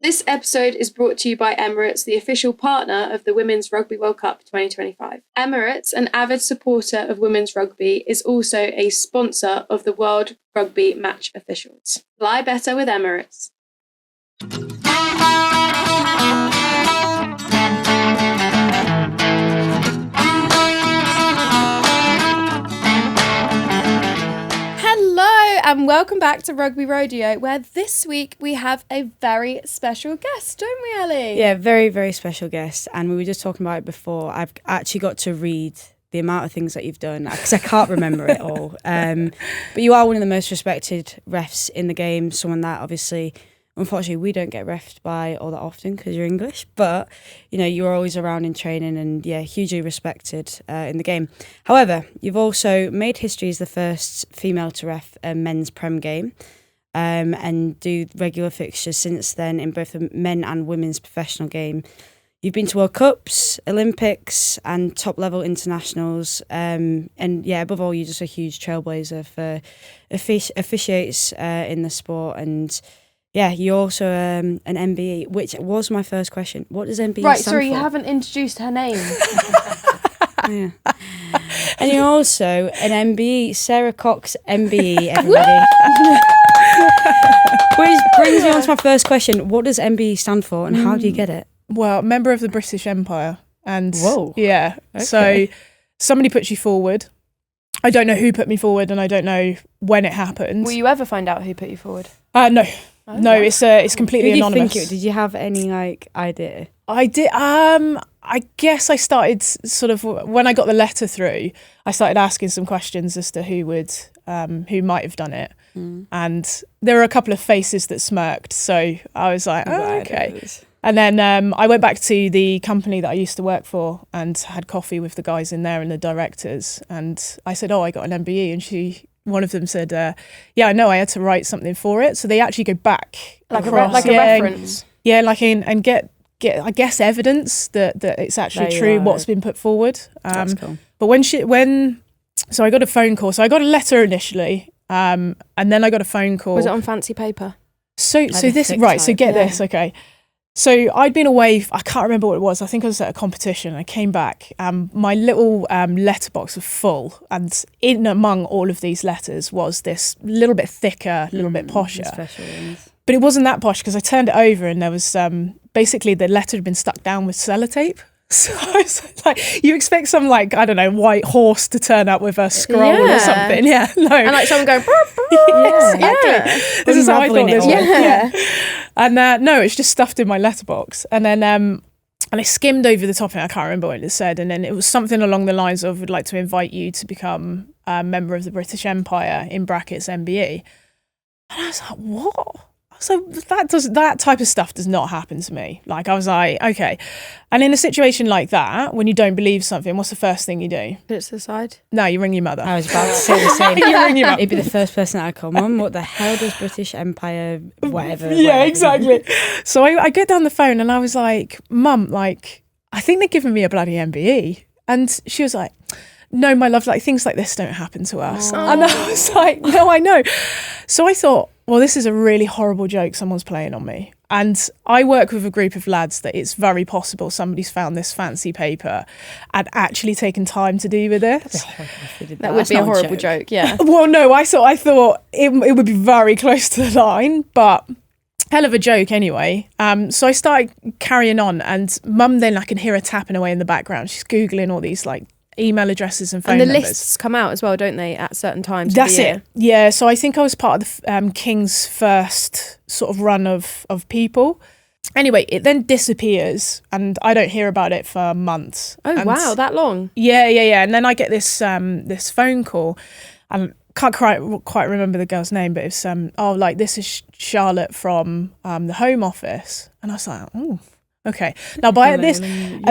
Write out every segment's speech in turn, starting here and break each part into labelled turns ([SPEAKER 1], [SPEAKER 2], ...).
[SPEAKER 1] This episode is brought to you by Emirates, the official partner of the Women's Rugby World Cup 2025. Emirates, an avid supporter of women's rugby, is also a sponsor of the World Rugby Match Officials. Fly better with Emirates. Hello and welcome back to Rugby Rodeo, where this week we have a very special guest, don't we, Ellie?
[SPEAKER 2] Yeah, very, very special guest. And we were just talking about it before. I've actually got to read the amount of things that you've done because I can't remember it all. But you are one of the most respected refs in the game, someone that obviously, unfortunately, we don't get refed by all that often because you're English. But, you know, you're always around in training and, yeah, hugely respected in the game. However, you've also made history as the first female to ref a men's Prem game and do regular fixtures since then in both the men and women's professional game. You've been to World Cups, Olympics and top-level internationals. And, yeah, above all, you're just a huge trailblazer for officiates in the sport. And yeah, you're also an MBE, which was my first question. What does MBE stand for?
[SPEAKER 1] Right, sorry, you haven't introduced her name.
[SPEAKER 2] Yeah. And you're also an MBE, Sara Cox MBE, everybody. Which brings me on to my first question. What does MBE stand for and how do you get it?
[SPEAKER 3] Well, member of the British Empire. And
[SPEAKER 2] whoa.
[SPEAKER 3] Yeah.
[SPEAKER 2] Okay.
[SPEAKER 3] So somebody puts you forward. I don't know who put me forward and I don't know when it happened.
[SPEAKER 1] Will you ever find out who put you forward?
[SPEAKER 3] No. Oh, no, it's completely anonymous.
[SPEAKER 2] Did you have any idea?
[SPEAKER 3] I did. I guess I started sort of when I got the letter through. I started asking some questions as to who might have done it, and there were a couple of faces that smirked. So I was like, oh, okay. And then I went back to the company that I used to work for and had coffee with the guys in there and the directors. And I said, oh, I got an MBE, and one of them said, yeah, I know, I had to write something for it. So they actually go back.
[SPEAKER 1] Like a reference?
[SPEAKER 3] Yeah, and get I guess, evidence that it's actually true what's been put forward.
[SPEAKER 2] That's cool.
[SPEAKER 3] But so I got a phone call. So I got a letter initially, and then I got a phone call.
[SPEAKER 1] Was it on fancy paper?
[SPEAKER 3] So this, right, so get this, okay. So I'd been away, I can't remember what it was. I think I was at a competition. I came back, my little letterbox was full. And in among all of these letters was this little bit thicker, little bit posher.
[SPEAKER 2] Special ones.
[SPEAKER 3] But it wasn't that posh because I turned it over and there was basically the letter had been stuck down with sellotape. So I was like, you expect some white horse to turn up with a scroll or something. Yeah, no.
[SPEAKER 1] And someone going,
[SPEAKER 3] yeah, exactly. This is how I thought this was.
[SPEAKER 1] Yeah.
[SPEAKER 3] And no, it's just stuffed in my letterbox. And then and I skimmed over the top of it. I can't remember what it said. And then it was something along the lines of, would like to invite you to become a member of the British Empire, in brackets MBE. And I was like, what? So that type of stuff does not happen to me. Like, I was like, okay. And in a situation like that, when you don't believe something, what's the first thing you do?
[SPEAKER 1] Put it to the side?
[SPEAKER 3] No, you ring your mother.
[SPEAKER 2] I was about to say the same.
[SPEAKER 3] You ring your mum.
[SPEAKER 2] It'd be the first person that I'd call. Mum, what the hell does British Empire, whatever.
[SPEAKER 3] Yeah, exactly. So I get down the phone and I was like, Mum, like, I think they're giving me a bloody MBE. And she was like, no, my love, like, things like this don't happen to us. Oh. And I was like, no, I know. So I thought, well, this is a really horrible joke someone's playing on me. And I work with a group of lads that it's very possible somebody's found this fancy paper and actually taken time to do with this.
[SPEAKER 1] That would be a horrible joke, yeah.
[SPEAKER 3] Well, no, I thought it would be very close to the line, but hell of a joke anyway. So I started carrying on, and Mum then, I can hear her tapping away in the background. She's Googling all these like email addresses and phone numbers.
[SPEAKER 1] And the lists come out as well, don't they, at certain times?
[SPEAKER 3] That's it. Yeah, so I think I was part of the King's first sort of run of people. Anyway, it then disappears and I don't hear about it for months.
[SPEAKER 1] Oh, wow, that long?
[SPEAKER 3] Yeah. And then I get this this phone call, and can't quite remember the girl's name, but it's this is Charlotte from the Home Office. And I was like, oh, okay. Now at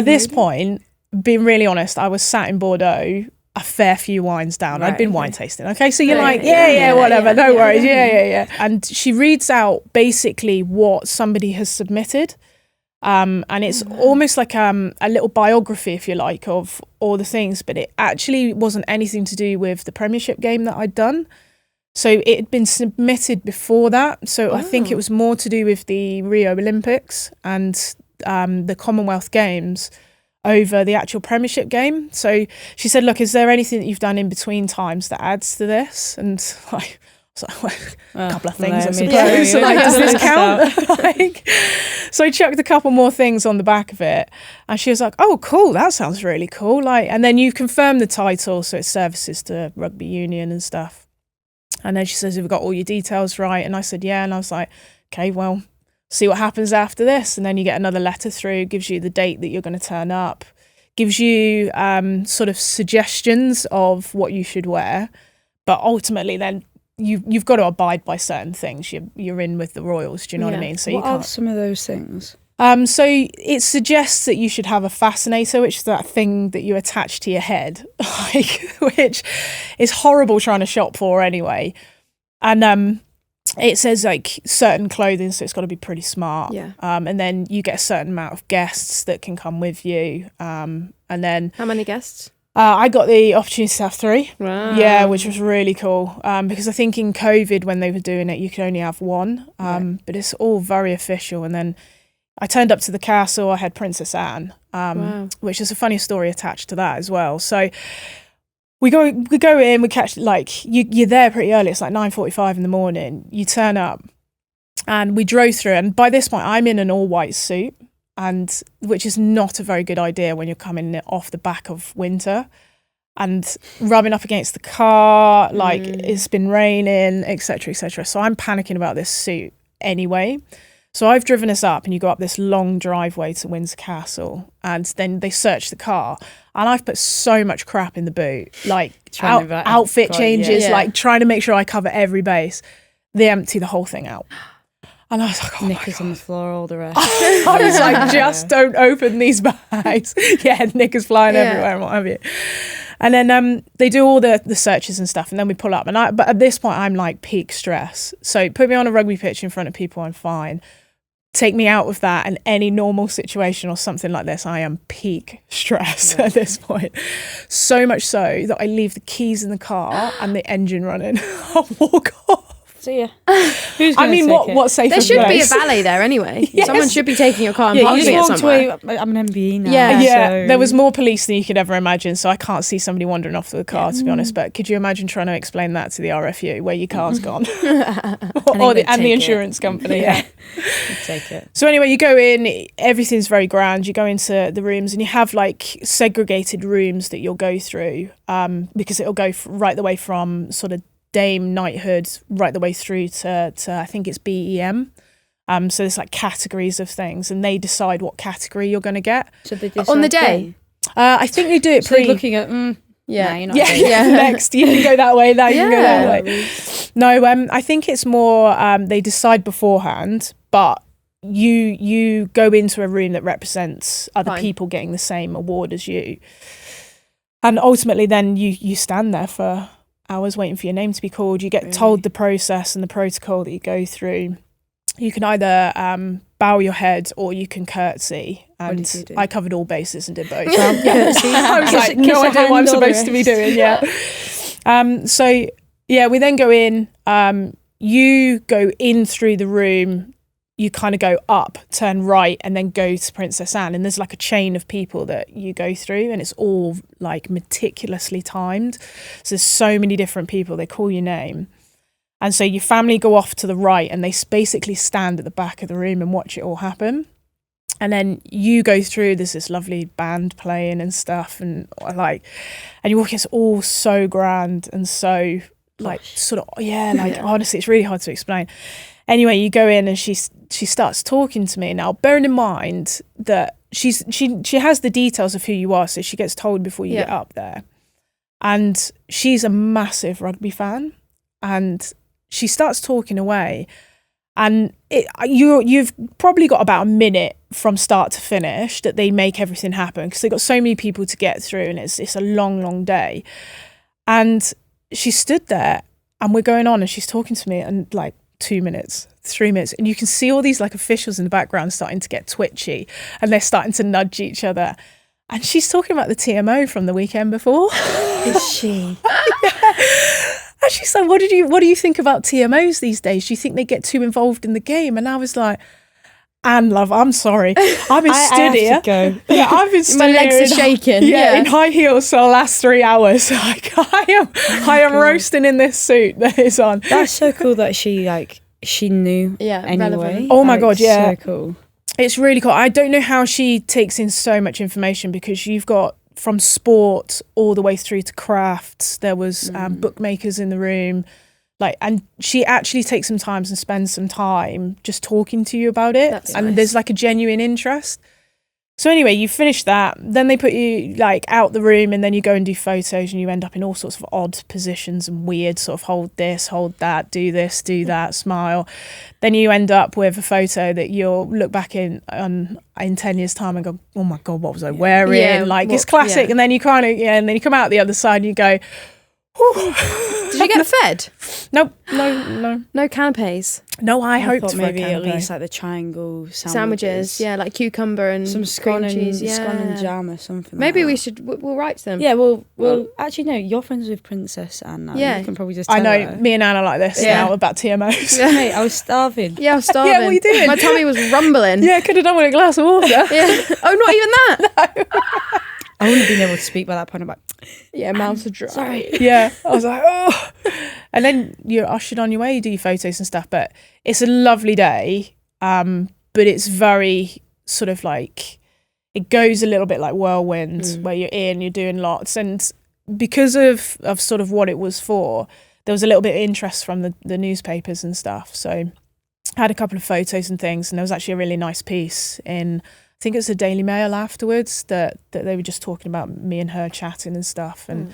[SPEAKER 3] this point, being really honest, I was sat in Bordeaux a fair few wines down. I'd been wine tasting. Okay, so you're whatever, no worries. Yeah. And she reads out basically what somebody has submitted. And it's almost like a little biography, if you like, of all the things. But it actually wasn't anything to do with the Premiership game that I'd done. So it had been submitted before that. So I think it was more to do with the Rio Olympics and the Commonwealth Games over the actual Premiership game. So she said, look, is there anything that you've done in between times that adds to this? And like, well, a couple of things, I suppose. So like, does this count? So I chucked a couple more things on the back of it, and she was like, "Oh, cool! That sounds really cool." Like, and then you confirm the title, so it's services to rugby union and stuff. And then she says, "Have we got all your details right?" And I said, "Yeah." And I was like, "Okay, well, see what happens after this." And then you get another letter through, gives you the date that you're going to turn up, gives you sort of suggestions of what you should wear, but ultimately then you've got to abide by certain things. You're in with the Royals, do you know what I mean? So
[SPEAKER 2] what are some of those things?
[SPEAKER 3] So it suggests that you should have a fascinator, which is that thing that you attach to your head, like, which is horrible trying to shop for anyway. And it says like certain clothing, so it's got to be pretty smart.
[SPEAKER 1] Yeah.
[SPEAKER 3] And then you get a certain amount of guests that can come with you. And then
[SPEAKER 1] How many guests?
[SPEAKER 3] I got the opportunity to have 3.
[SPEAKER 1] Wow.
[SPEAKER 3] Yeah, which was really cool. Because I think in COVID, when they were doing it, you could only have 1.
[SPEAKER 1] Right.
[SPEAKER 3] But it's all very official. And then I turned up to the castle. I had Princess Anne,
[SPEAKER 1] Wow.
[SPEAKER 3] which is a funny story attached to that as well. So we go in, we catch, like, you're there pretty early. It's like 9:45 in the morning. You turn up, and we drove through. And by this point, I'm in an all-white suit, and which is not a very good idea when you're coming off the back of winter and rubbing up against the car, like it's been raining, etc., etc. So I'm panicking about this suit anyway. So I've driven us up, and you go up this long driveway to Windsor Castle, and then they search the car, and I've put so much crap in the boot, like outfit changes, like trying to make sure I cover every base. They empty the whole thing out. And I was like, oh,
[SPEAKER 2] knickers on the floor, all the rest.
[SPEAKER 3] I was like, just don't open these bags. Yeah, knickers flying everywhere and what have you. And then they do all the searches and stuff, and then we pull up. But at this point, I'm like peak stress. So put me on a rugby pitch in front of people, I'm fine. Take me out of that, and any normal situation or something like this, I am peak stress at this point. So much so that I leave the keys in the car and the engine running. I'll walk off.
[SPEAKER 2] See ya. What safe?
[SPEAKER 1] There should be a valet there anyway.
[SPEAKER 3] Yes.
[SPEAKER 1] Someone should be taking your car and
[SPEAKER 2] You
[SPEAKER 1] parking
[SPEAKER 2] just
[SPEAKER 1] it
[SPEAKER 2] walked
[SPEAKER 1] somewhere.
[SPEAKER 2] away. I'm an MBE now.
[SPEAKER 3] Yeah,
[SPEAKER 2] so-
[SPEAKER 3] there was more police than you could ever imagine, so I can't see somebody wandering off with a car, to be honest. But could you imagine trying to explain that to the RFU, where your car's gone? and the insurance company,
[SPEAKER 2] I'd take it.
[SPEAKER 3] So anyway, you go in, everything's very grand. You go into the rooms, and you have like segregated rooms that you'll go through, because it'll go right the way from sort of Dame knighthood right the way through to I think it's BEM. So there's like categories of things, and they decide what category you're going to get.
[SPEAKER 2] So they
[SPEAKER 1] On the day?
[SPEAKER 3] I think they do it
[SPEAKER 2] So
[SPEAKER 3] pretty.
[SPEAKER 2] looking at, nah, you're not doing it.
[SPEAKER 3] Next, you can go that way. Now you can go that way. No, I think it's more they decide beforehand, but you go into a room that represents other people getting the same award as you, and ultimately then you stand there for hours waiting for your name to be called. You get told the process and the protocol that you go through. You can either bow your head or you can curtsy. And
[SPEAKER 2] What did you do?
[SPEAKER 3] I covered all bases and did both.
[SPEAKER 2] I
[SPEAKER 3] was like, no idea what I'm supposed to be doing. So we then go in. You go in through the room. You kind of go up, turn right, and then go to Princess Anne. And there's like a chain of people that you go through, and it's all like meticulously timed. So there's so many different people. They call your name. And so your family go off to the right, and they basically stand at the back of the room and watch it all happen. And then you go through, there's this lovely band playing and stuff. And you walk, it's all so grand and so honestly, it's really hard to explain. Anyway, you go in and she starts talking to me. Now, bearing in mind that she has the details of who you are, so she gets told before you get up there. And she's a massive rugby fan, and she starts talking away. And you've probably got about a minute from start to finish that they make everything happen, because they've got so many people to get through, and it's a long, long day. And she stood there, and we're going on, and she's talking to me, and like 2 minutes, 3 minutes, and you can see all these like officials in the background starting to get twitchy, and they're starting to nudge each other. And she's talking about the TMO from the weekend before.
[SPEAKER 2] Is she?
[SPEAKER 3] And she's like, what do you think about TMOs these days? Do you think they get too involved in the game? And I was like, Anne, love, I'm sorry. I've been stood here. Yeah, I've been stood
[SPEAKER 4] My legs
[SPEAKER 3] here
[SPEAKER 4] are shaking.
[SPEAKER 3] in high heels for the last 3 hours. Like I am roasting in this suit that is on.
[SPEAKER 2] That's so cool that she knew anyway.
[SPEAKER 4] Relevant.
[SPEAKER 3] Oh my God, yeah.
[SPEAKER 2] So cool.
[SPEAKER 3] It's really cool. I don't know how she takes in so much information, because you've got from sport all the way through to crafts. There was bookmakers in the room. And she actually takes some time and spends some time just talking to you about it.
[SPEAKER 4] That's
[SPEAKER 3] and
[SPEAKER 4] nice.
[SPEAKER 3] There's like a genuine interest. So anyway, you finish that, then they put you like out the room, and then you go and do photos, and you end up in all sorts of odd positions and weird sort of hold this, hold that, do this, do that, smile. Then you end up with a photo that you'll look back in 10 years time and go, oh my God, what was I wearing? It's classic.
[SPEAKER 4] Yeah.
[SPEAKER 3] And then you and then you come out the other side and you go,
[SPEAKER 4] Did you get fed?
[SPEAKER 3] Nope,
[SPEAKER 4] No canapes.
[SPEAKER 3] no. I hoped
[SPEAKER 2] thought
[SPEAKER 3] for
[SPEAKER 2] maybe
[SPEAKER 3] a
[SPEAKER 2] at
[SPEAKER 3] canapé.
[SPEAKER 2] least like the triangle
[SPEAKER 4] Sandwiches. Yeah, like cucumber and
[SPEAKER 2] some
[SPEAKER 4] cream
[SPEAKER 2] scone and
[SPEAKER 4] cheese. Yeah.
[SPEAKER 2] scone and jam or something.
[SPEAKER 4] Maybe
[SPEAKER 2] like
[SPEAKER 4] we
[SPEAKER 2] that.
[SPEAKER 4] should. We'll write to them.
[SPEAKER 2] Yeah, well, actually, no. You're friends with Princess Anne now.
[SPEAKER 4] Yeah.
[SPEAKER 2] You can probably just.
[SPEAKER 3] I
[SPEAKER 2] Tell
[SPEAKER 3] know.
[SPEAKER 2] her.
[SPEAKER 3] Me and Anna like this
[SPEAKER 4] Yeah.
[SPEAKER 3] now about TMOs.
[SPEAKER 2] Mate, I was starving.
[SPEAKER 4] Yeah, I was starving.
[SPEAKER 3] Yeah, what are you doing?
[SPEAKER 4] My tummy was rumbling.
[SPEAKER 3] Yeah, could have done with a glass of water.
[SPEAKER 4] Yeah. Oh, not even that.
[SPEAKER 2] I wouldn't have been able to speak by that point. I'm like,
[SPEAKER 4] Yeah, mouths are dry.
[SPEAKER 2] sorry.
[SPEAKER 3] Yeah, I was like, oh. And then you're ushered on your way, you do your photos and stuff. But it's a lovely day. But it's very sort of like, it goes a little bit like whirlwind, where you're doing lots. And because of sort of what it was for, there was a little bit of interest from the newspapers and stuff. So I had a couple of photos and things, and there was actually a really nice piece in, I think it's the Daily Mail afterwards, that they were just talking about me and her chatting and stuff. And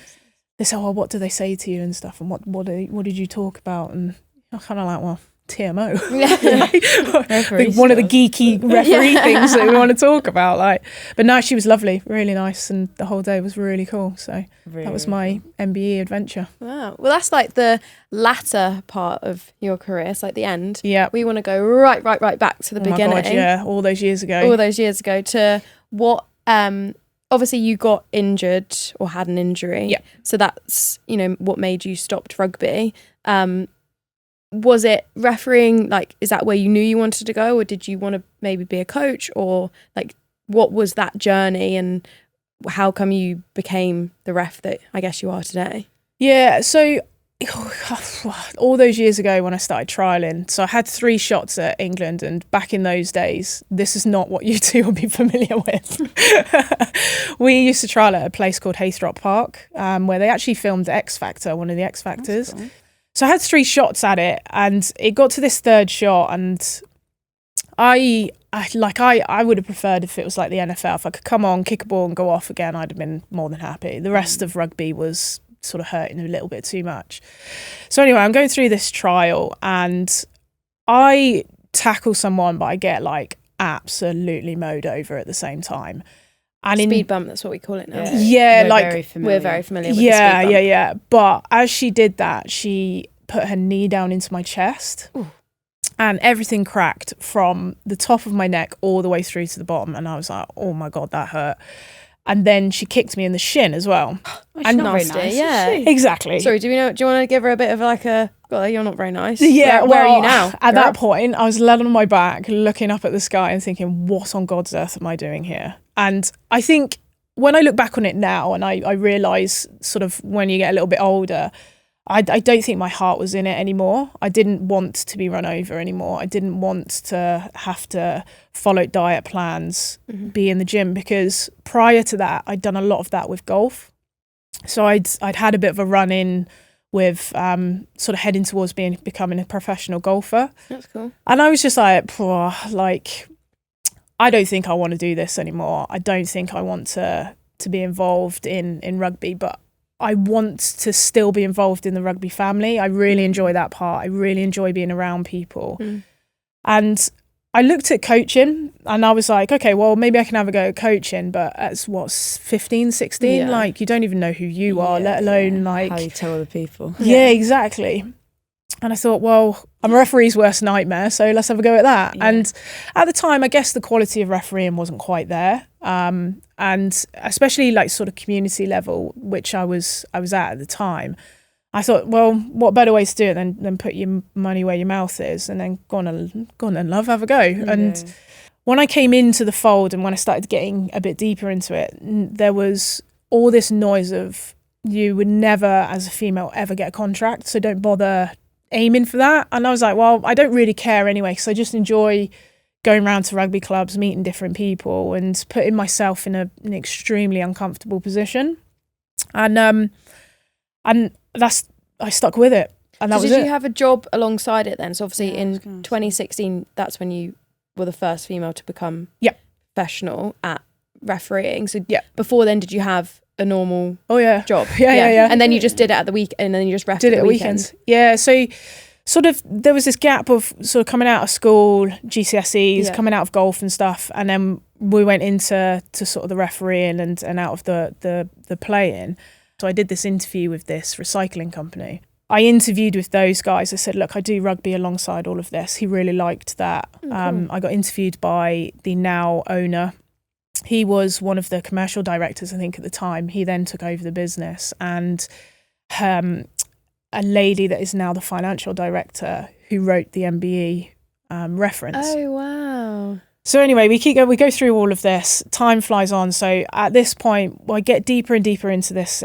[SPEAKER 3] they said, well, what do they say to you and stuff? And what did you talk about? And I kind of like, well, TMO. Like, one of the geeky referee things that we want to talk about. But no, she was lovely, really nice, and the whole day was really cool. So that was my MBE adventure.
[SPEAKER 4] Wow. Well, that's like the latter part of your career. It's like the end.
[SPEAKER 3] Yeah.
[SPEAKER 4] We want to go right back to the beginning.
[SPEAKER 3] My God, yeah, all those years ago.
[SPEAKER 4] All those years ago to what. Obviously, you got injured or had an injury.
[SPEAKER 3] Yeah.
[SPEAKER 4] So that's what made you stop rugby. Was it refereeing? Like, is that where you knew you wanted to go, or did you want to maybe be a coach, or like what was that journey, and how come you became the ref that I guess you are today?
[SPEAKER 3] Yeah, so all those years ago when I started trialling, so I had 3 shots at England, and back in those days, this is not what you two will be familiar with. We used to trial at a place called Haythrop Park, where they actually filmed X Factor, one of the X Factors.
[SPEAKER 2] Cool.
[SPEAKER 3] So I had 3 shots at it, and it got to this 3rd shot, and I would have preferred if it was like the NFL. If I could come on, kick a ball and go off again, I'd have been more than happy. The rest of rugby was sort of hurting a little bit too much. So anyway, I'm going through this trial, and I tackle someone, but I get like absolutely mowed over at the same time. And
[SPEAKER 4] Speed bump, that's what we call it now.
[SPEAKER 3] Yeah,
[SPEAKER 4] We're very familiar with the
[SPEAKER 3] yeah,
[SPEAKER 4] speed bump.
[SPEAKER 3] yeah. But as she did that, she put her knee down into my chest.
[SPEAKER 4] Ooh.
[SPEAKER 3] And everything cracked from the top of my neck all the way through to the bottom. And I was like, oh my God, that hurt. And then she kicked me in the shin as well.
[SPEAKER 2] And
[SPEAKER 4] not very nice, yeah.
[SPEAKER 3] Exactly.
[SPEAKER 4] Sorry, do you want to give her a bit of like a, well, you're not very nice.
[SPEAKER 3] Yeah,
[SPEAKER 4] Where are you now?
[SPEAKER 3] At
[SPEAKER 4] You're
[SPEAKER 3] that
[SPEAKER 4] up?
[SPEAKER 3] point, I was laying on my back, looking up at the sky and thinking, what on God's earth am I doing here? And I think when I look back on it now, and I realise sort of when you get a little bit older, I don't think my heart was in it anymore. I didn't want to be run over anymore. I didn't want to have to follow diet plans, be in the gym, because prior to that, I'd done a lot of that with golf. So I'd had a bit of a run in with sort of heading towards becoming a professional golfer.
[SPEAKER 4] That's cool.
[SPEAKER 3] And I was just like, I don't think I want to do this anymore. I don't think I want to be involved in rugby, but I want to still be involved in the rugby family. I really enjoy that part. I really enjoy being around people. And I looked at coaching, and I was like, okay, well, maybe I can have a go at coaching, but at 15, 16,
[SPEAKER 4] Yeah.
[SPEAKER 3] like you don't even know who you are, let alone like...
[SPEAKER 2] how you tell other people.
[SPEAKER 3] Yeah, exactly. And I thought, well, I'm a referee's worst nightmare, so let's have a go at that.
[SPEAKER 2] Yeah.
[SPEAKER 3] And at the time, I guess the quality of refereeing wasn't quite there. And especially like sort of community level, which I was at the time, I thought, well, what better way to do it than put your money where your mouth is, and then go on and love, have a go. And when I came into the fold and when I started getting a bit deeper into it, there was all this noise of, you would never, as a female, ever get a contract, so don't bother aiming for that. And I was like, well, I don't really care anyway, because I just enjoy going around to rugby clubs, meeting different people, and putting myself in an extremely uncomfortable position. And that's, I stuck with it, and that was it.
[SPEAKER 4] Did you have a job alongside it then? So obviously in 2016, that's when you were the first female to become professional at refereeing. So before then, did you have a normal job?
[SPEAKER 3] Yeah.
[SPEAKER 4] And then you just did it at the week, and then you just ref
[SPEAKER 3] did
[SPEAKER 4] at
[SPEAKER 3] it
[SPEAKER 4] the
[SPEAKER 3] at
[SPEAKER 4] weekends.
[SPEAKER 3] Yeah, so sort of there was this gap of sort of coming out of school, GCSEs, coming out of golf and stuff, and then we went into sort of the refereeing and out of the playing. So I did this interview with this recycling company. I interviewed with those guys. I said, look, I do rugby alongside all of this. He really liked that. I got interviewed by the now owner. He was one of the commercial directors, I think, at the time. He then took over the business. And a lady that is now the financial director who wrote the MBE reference.
[SPEAKER 4] Oh, wow.
[SPEAKER 3] So anyway, we go through all of this. Time flies on. So at this point, I get deeper and deeper into this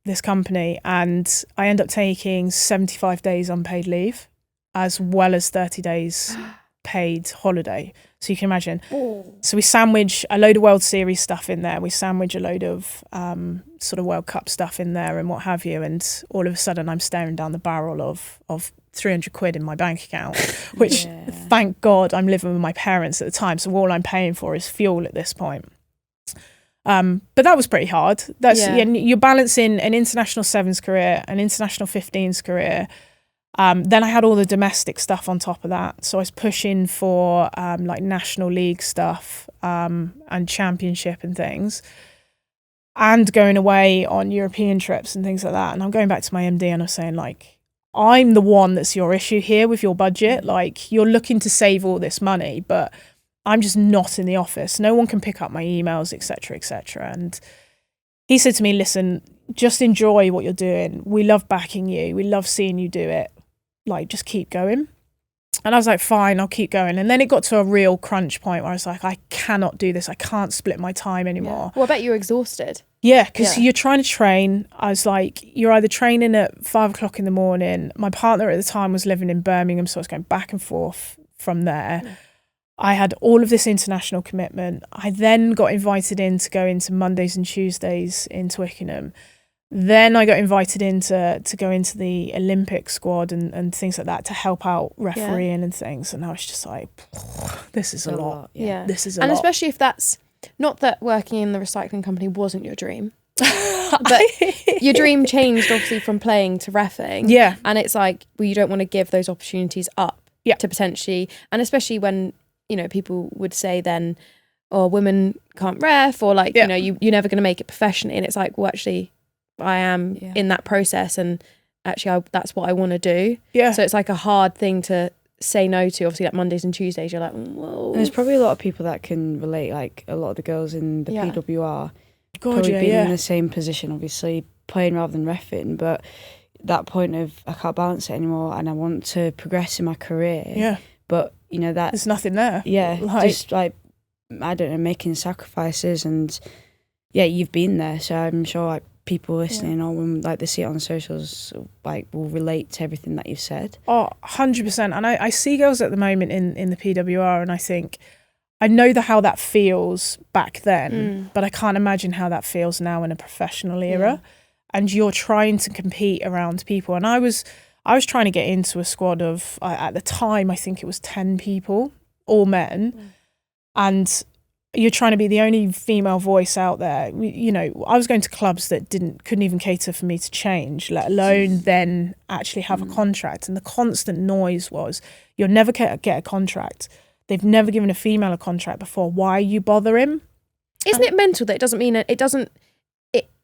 [SPEAKER 3] this company, and I end up taking 75 days unpaid leave, as well as 30 days paid holiday. So you can imagine. So we sandwich a load of World Series stuff in there. We sandwich a load of sort of World Cup stuff in there and what have you. And all of a sudden, I'm staring down the barrel of 300 quid in my bank account, which thank God I'm living with my parents at the time. So all I'm paying for is fuel at this point. But that was pretty hard. You're balancing an international sevens career, an international 15s career. Then I had all the domestic stuff on top of that. So I was pushing for like national league stuff and championship and things, and going away on European trips and things like that. And I'm going back to my MD and I'm saying, like, I'm the one that's your issue here with your budget. Like, you're looking to save all this money, but I'm just not in the office. No one can pick up my emails, etc., etc. And he said to me, listen, just enjoy what you're doing. We love backing you. We love seeing you do it. Like, just keep going. And I was like, fine, I'll keep going. And then it got to a real crunch point where I was like, I cannot do this. I can't split my time anymore.
[SPEAKER 4] Well, I bet you're exhausted.
[SPEAKER 3] Yeah, because you're trying to train. I was like, you're either training at 5 o'clock in the morning. My partner at the time was living in Birmingham, so I was going back and forth from there. Yeah. I had all of this international commitment. I then got invited in to go into Mondays and Tuesdays in Twickenham. Then I got invited in to go into the Olympic squad and things like that to help out refereeing and things. And I was just like, this is a lot.
[SPEAKER 4] Yeah.
[SPEAKER 3] This is a lot.
[SPEAKER 4] And especially if that's, not that working in the recycling company wasn't your dream, but your dream changed obviously from playing to reffing.
[SPEAKER 3] Yeah.
[SPEAKER 4] And it's like, well, you don't want to give those opportunities up to potentially, and especially when, you know, people would say then, oh, women can't ref, or like, you know, you're never going to make it professionally. And it's like, well, actually, I am in that process, and actually that's what I want to do. Yeah. So it's like a hard thing to say no to. Obviously, like Mondays and Tuesdays, you're like, whoa.
[SPEAKER 2] And there's probably a lot of people that can relate, like a lot of the girls in the PWR.
[SPEAKER 3] God,
[SPEAKER 2] being in the same position, obviously, playing rather than reffing, but that point of I can't balance it anymore and I want to progress in my career. Yeah. But, you know, that
[SPEAKER 3] there's nothing there.
[SPEAKER 2] Yeah. Just like, I don't know, making sacrifices, and you've been there. So I'm sure like people listening or when like they see it on socials, like will relate to everything that you've said.
[SPEAKER 3] Oh, 100%. And I see girls at the moment in the PWR, and I think I know how that feels back then, but I can't imagine how that feels now in a professional era. And you're trying to compete around people. And I was trying to get into a squad of, at the time, I think it was 10 people, all men. And you're trying to be the only female voice out there. You know, I was going to clubs that couldn't even cater for me to change, let alone then actually have a contract. And the constant noise was, you'll never get a contract. They've never given a female a contract before. Why are you bothering?
[SPEAKER 4] Isn't it mental that it doesn't mean it doesn't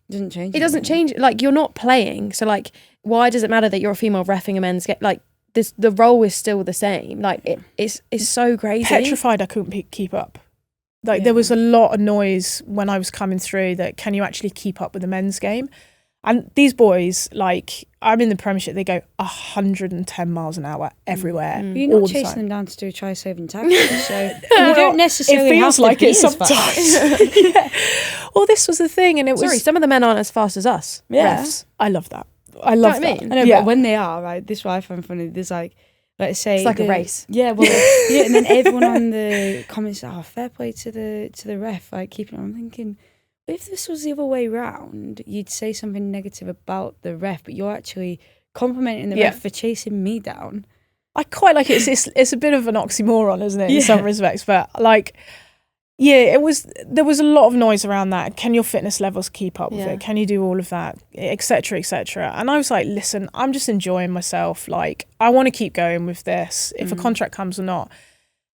[SPEAKER 4] change? It doesn't change. Like, you're not playing. So like, why does it matter that you're a female reffing a men's game? Like, the role is still the same. Like, it's so crazy.
[SPEAKER 3] Petrified I couldn't keep up. Like, there was a lot of noise when I was coming through that, can you actually keep up with the men's game? And these boys, like, I'm in the Premiership, they go 110 miles an hour everywhere.
[SPEAKER 2] You're not
[SPEAKER 3] all the
[SPEAKER 2] chasing
[SPEAKER 3] time.
[SPEAKER 2] them down to do a try-saving tackle, so you don't necessarily
[SPEAKER 3] It feels
[SPEAKER 2] have to
[SPEAKER 3] like
[SPEAKER 2] be
[SPEAKER 3] it
[SPEAKER 2] as fast.
[SPEAKER 3] sometimes. Yeah. Well, this was the thing, and it
[SPEAKER 4] Sorry,
[SPEAKER 3] was.
[SPEAKER 4] some of the men aren't as fast as us.
[SPEAKER 2] Yeah.
[SPEAKER 3] Refs. I love that. I love
[SPEAKER 4] know what I
[SPEAKER 3] that.
[SPEAKER 4] mean?
[SPEAKER 2] I know,
[SPEAKER 3] Yeah.
[SPEAKER 2] but when they are, right, this is what I find funny. There's like, let's say
[SPEAKER 4] It's like a race.
[SPEAKER 2] Yeah, well, yeah, and then everyone on the comments, oh, fair play to the ref, like keeping on. I'm thinking, if this was the other way round, you'd say something negative about the ref, but you're actually complimenting the ref for chasing me down.
[SPEAKER 3] I quite like it. It's a bit of an oxymoron, isn't it, in
[SPEAKER 2] Yeah.
[SPEAKER 3] some respects? But like, yeah, there was a lot of noise around that. Can your fitness levels keep up with
[SPEAKER 4] Yeah.
[SPEAKER 3] it? Can you do all of that, etc., etc.? And I was like, listen, I'm just enjoying myself. Like, I want to keep going with this, if a contract comes or not.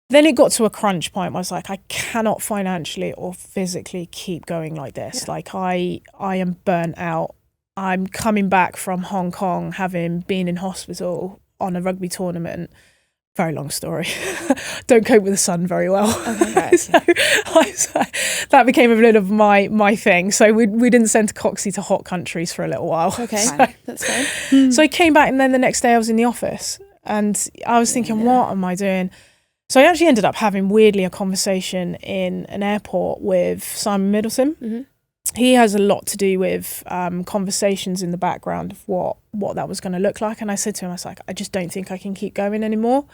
[SPEAKER 3] Then it got to a crunch point where I was like, I cannot financially or physically keep going like this.
[SPEAKER 4] Yeah.
[SPEAKER 3] Like, I am burnt out. I'm coming back from Hong Kong, having been in hospital on a rugby tournament. Very long story. Don't cope with the sun very well.
[SPEAKER 2] Okay.
[SPEAKER 3] So that became a bit of my thing. So we didn't send Coxie to hot countries for a little while.
[SPEAKER 4] Okay,
[SPEAKER 3] So,
[SPEAKER 4] that's fine.
[SPEAKER 3] so I came back, and then the next day I was in the office, and I was thinking, what am I doing? So I actually ended up having, weirdly, a conversation in an airport with Simon Middleton.
[SPEAKER 4] Mm-hmm.
[SPEAKER 3] He has a lot to do with conversations in the background of what that was going to look like. And I said to him, I was like, I just don't think I can keep going anymore.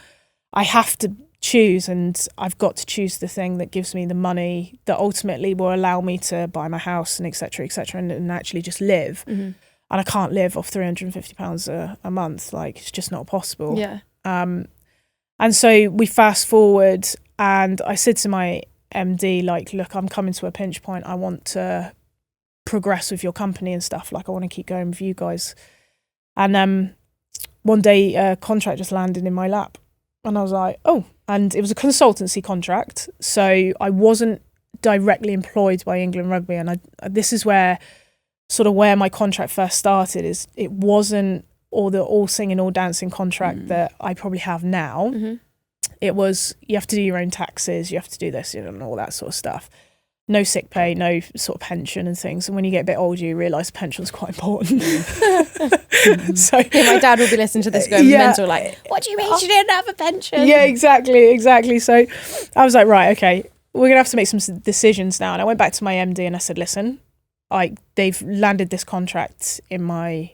[SPEAKER 3] I have to choose, and I've got to choose the thing that gives me the money that ultimately will allow me to buy my house and et cetera, and actually just live.
[SPEAKER 4] Mm-hmm.
[SPEAKER 3] And I can't live off £350 a month. Like, it's just not possible.
[SPEAKER 4] Yeah.
[SPEAKER 3] And so we fast forward, and I said to my MD, like, look, I'm coming to a pinch point. I want to progress with your company and stuff. Like, I want to keep going with you guys. And one day a contract just landed in my lap, and I was like, oh, and it was a consultancy contract. So I wasn't directly employed by England Rugby. And this is where my contract first started, is it wasn't all singing, all dancing contract that I probably have now.
[SPEAKER 4] Mm-hmm.
[SPEAKER 3] It was, you have to do your own taxes, you have to do this, and all that sort of stuff. No sick pay, no sort of pension and things. And when you get a bit older, you realise pension's quite important. So
[SPEAKER 4] my dad will be listening to this going mental, like, what do you mean she didn't have a pension?
[SPEAKER 3] Yeah, exactly. So I was like, right, okay, we're going to have to make some decisions now. And I went back to my MD and I said, listen, they've landed this contract in my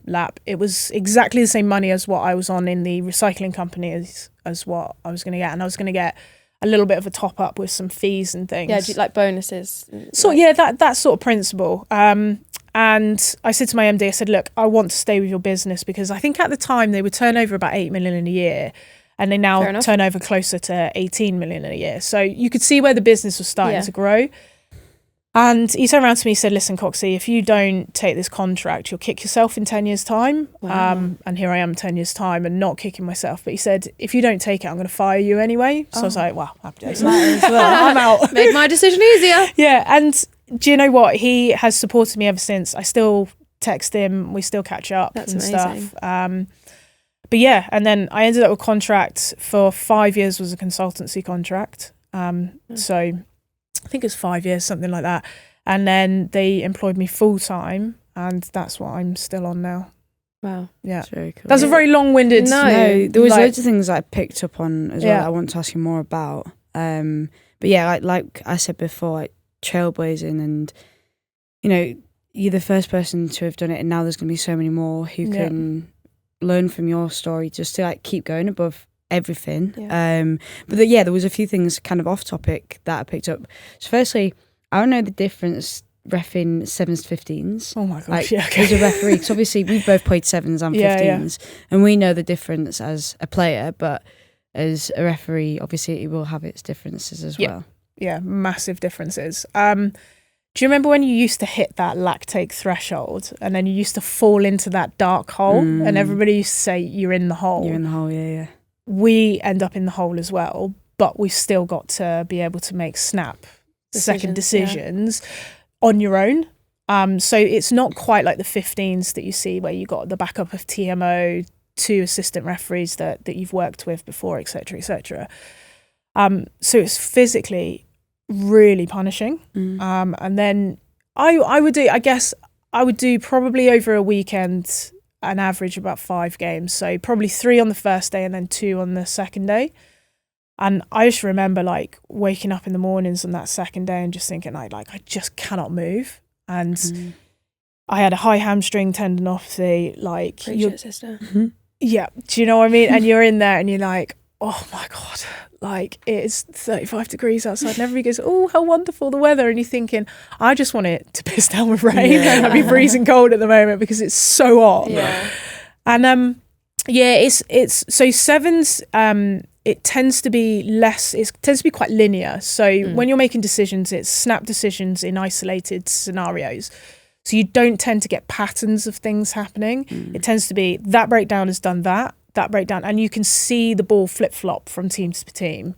[SPEAKER 3] lap. It was exactly the same money as what I was on in the recycling company as what I was going to get. And I was going to get a little bit of a top up with some fees and things.
[SPEAKER 4] Yeah, do you, like bonuses?
[SPEAKER 3] So yeah, that sort of principle. And I said to my MD, I said, look, I want to stay with your business, because I think at the time they would turn over about 8 million in a year, and they now turn over closer to 18 million in a year. So you could see where the business was starting to grow. And he turned around to me and said, listen, Coxie, if you don't take this contract, you'll kick yourself in 10 years' time.
[SPEAKER 4] Wow.
[SPEAKER 3] And here I am 10 years' time and not kicking myself. But he said, if you don't take it, I'm going to fire you anyway. So I was like, wow, happy days. I'm out.
[SPEAKER 4] Made my decision easier.
[SPEAKER 3] Yeah. And do you know what? He has supported me ever since. I still text him. We still catch up and
[SPEAKER 4] amazing.
[SPEAKER 3] stuff. But yeah, and then I ended up with a contract for 5 years, was a consultancy contract. So I think it's 5 years, something like that. And then they employed me full time, and that's what I'm still on now.
[SPEAKER 4] Wow.
[SPEAKER 3] Yeah.
[SPEAKER 2] That's very cool.
[SPEAKER 3] That's a very long-winded.
[SPEAKER 2] No, there was
[SPEAKER 3] like-
[SPEAKER 2] loads of things that I picked up on as well that I want to ask you more about. But yeah, like I said before, like trailblazing, and you're the first person to have done it, and now there's going to be so many more who can learn from your story, just to like keep going above everything. But there was a few things kind of off topic that I picked up. So firstly, I don't know the difference reffing 7s to 15s.
[SPEAKER 3] Oh my gosh,
[SPEAKER 2] like,
[SPEAKER 3] okay.
[SPEAKER 2] As a referee, because obviously we've both played 7s and 15s, and we know the difference as a player, but as a referee, obviously it will have its differences as well.
[SPEAKER 3] Yeah, massive differences. Do you remember when you used to hit that lactate threshold, and then you used to fall into that dark hole, and everybody used to say, you're in the hole?
[SPEAKER 2] You're in the hole, yeah.
[SPEAKER 3] We end up in the hole as well, but we've still got to be able to make second decisions on your own. So it's not quite like the 15s that you see where you got the backup of TMO, 2 assistant referees that you've worked with before, etc., etc. So it's physically really punishing. And then I would do, I guess I would do probably over a weekend an average about 5 games. So probably 3 on the first day and then 2 on the second day. And I just remember like waking up in the mornings on that second day and just thinking, I just cannot move. And I had a high hamstring tendinopathy. Like,
[SPEAKER 4] sister.
[SPEAKER 3] yeah, do you know what I mean? And you're in there and you're like, oh my God, like it's 35 degrees outside. And everybody goes, oh, how wonderful the weather. And you're thinking, I just want it to piss down with rain. I'd be freezing cold at the moment because it's so hot.
[SPEAKER 4] Yeah.
[SPEAKER 3] And it's so sevens, it tends to be quite linear. So when you're making decisions, it's snap decisions in isolated scenarios. So you don't tend to get patterns of things happening. It tends to be that breakdown has done that breakdown, and you can see the ball flip-flop from team to team.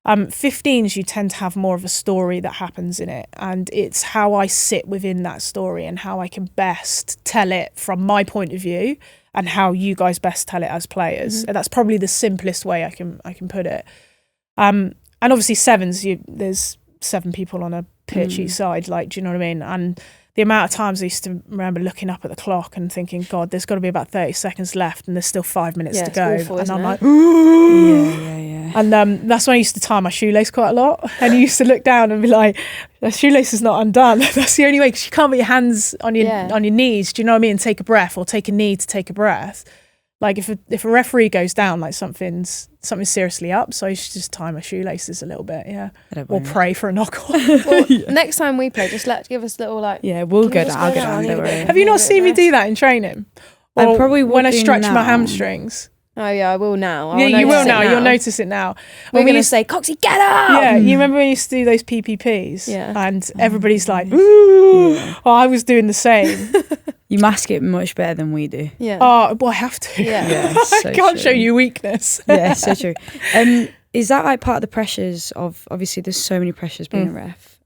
[SPEAKER 3] 15s, you tend to have more of a story that happens in it, and it's how I sit within that story and how I can best tell it from my point of view and how you guys best tell it as players. And that's probably the simplest way I can put it. And obviously sevens, there's 7 people on a pitch each side, like, do you know what I mean? And the amount of times I used to remember looking up at the clock and thinking, God, there's got to be about 30 seconds left and there's still 5 minutes to go.
[SPEAKER 4] Awful,
[SPEAKER 3] and I'm like,
[SPEAKER 2] Yeah.
[SPEAKER 3] And that's when I used to tie my shoelace quite a lot. And you used to look down and be like, the shoelace is not undone. That's the only way, because you can't put your hands on your knees, do you know what I mean? And take a breath, or take a knee to take a breath. Like if a referee goes down, like something's seriously up, so I should just tie my shoelaces a little bit, or pray for a knock on.
[SPEAKER 4] Well, next time we play, just give us a little like.
[SPEAKER 2] Yeah, we'll go down. I'll go down. Don't worry.
[SPEAKER 3] Have you not seen me do that in training?
[SPEAKER 2] I probably
[SPEAKER 3] when I
[SPEAKER 2] would do
[SPEAKER 3] stretch
[SPEAKER 2] now.
[SPEAKER 3] my hamstrings.
[SPEAKER 4] Oh yeah, I will now.
[SPEAKER 3] Yeah, you will now. You'll notice it now.
[SPEAKER 4] We're going to say, Coxie, get up!
[SPEAKER 3] Yeah, you remember when you used to do those PPPs?
[SPEAKER 4] Yeah.
[SPEAKER 3] And everybody's like, ooh. Yeah. Oh, I was doing the same.
[SPEAKER 2] You mask it much better than we do.
[SPEAKER 4] Yeah.
[SPEAKER 3] Oh, well, I have to.
[SPEAKER 4] Yeah.
[SPEAKER 2] So
[SPEAKER 3] I can't
[SPEAKER 2] true.
[SPEAKER 3] show you weakness.
[SPEAKER 2] Yeah, so true. Is that like part of the pressures of, obviously there's so many pressures being a ref.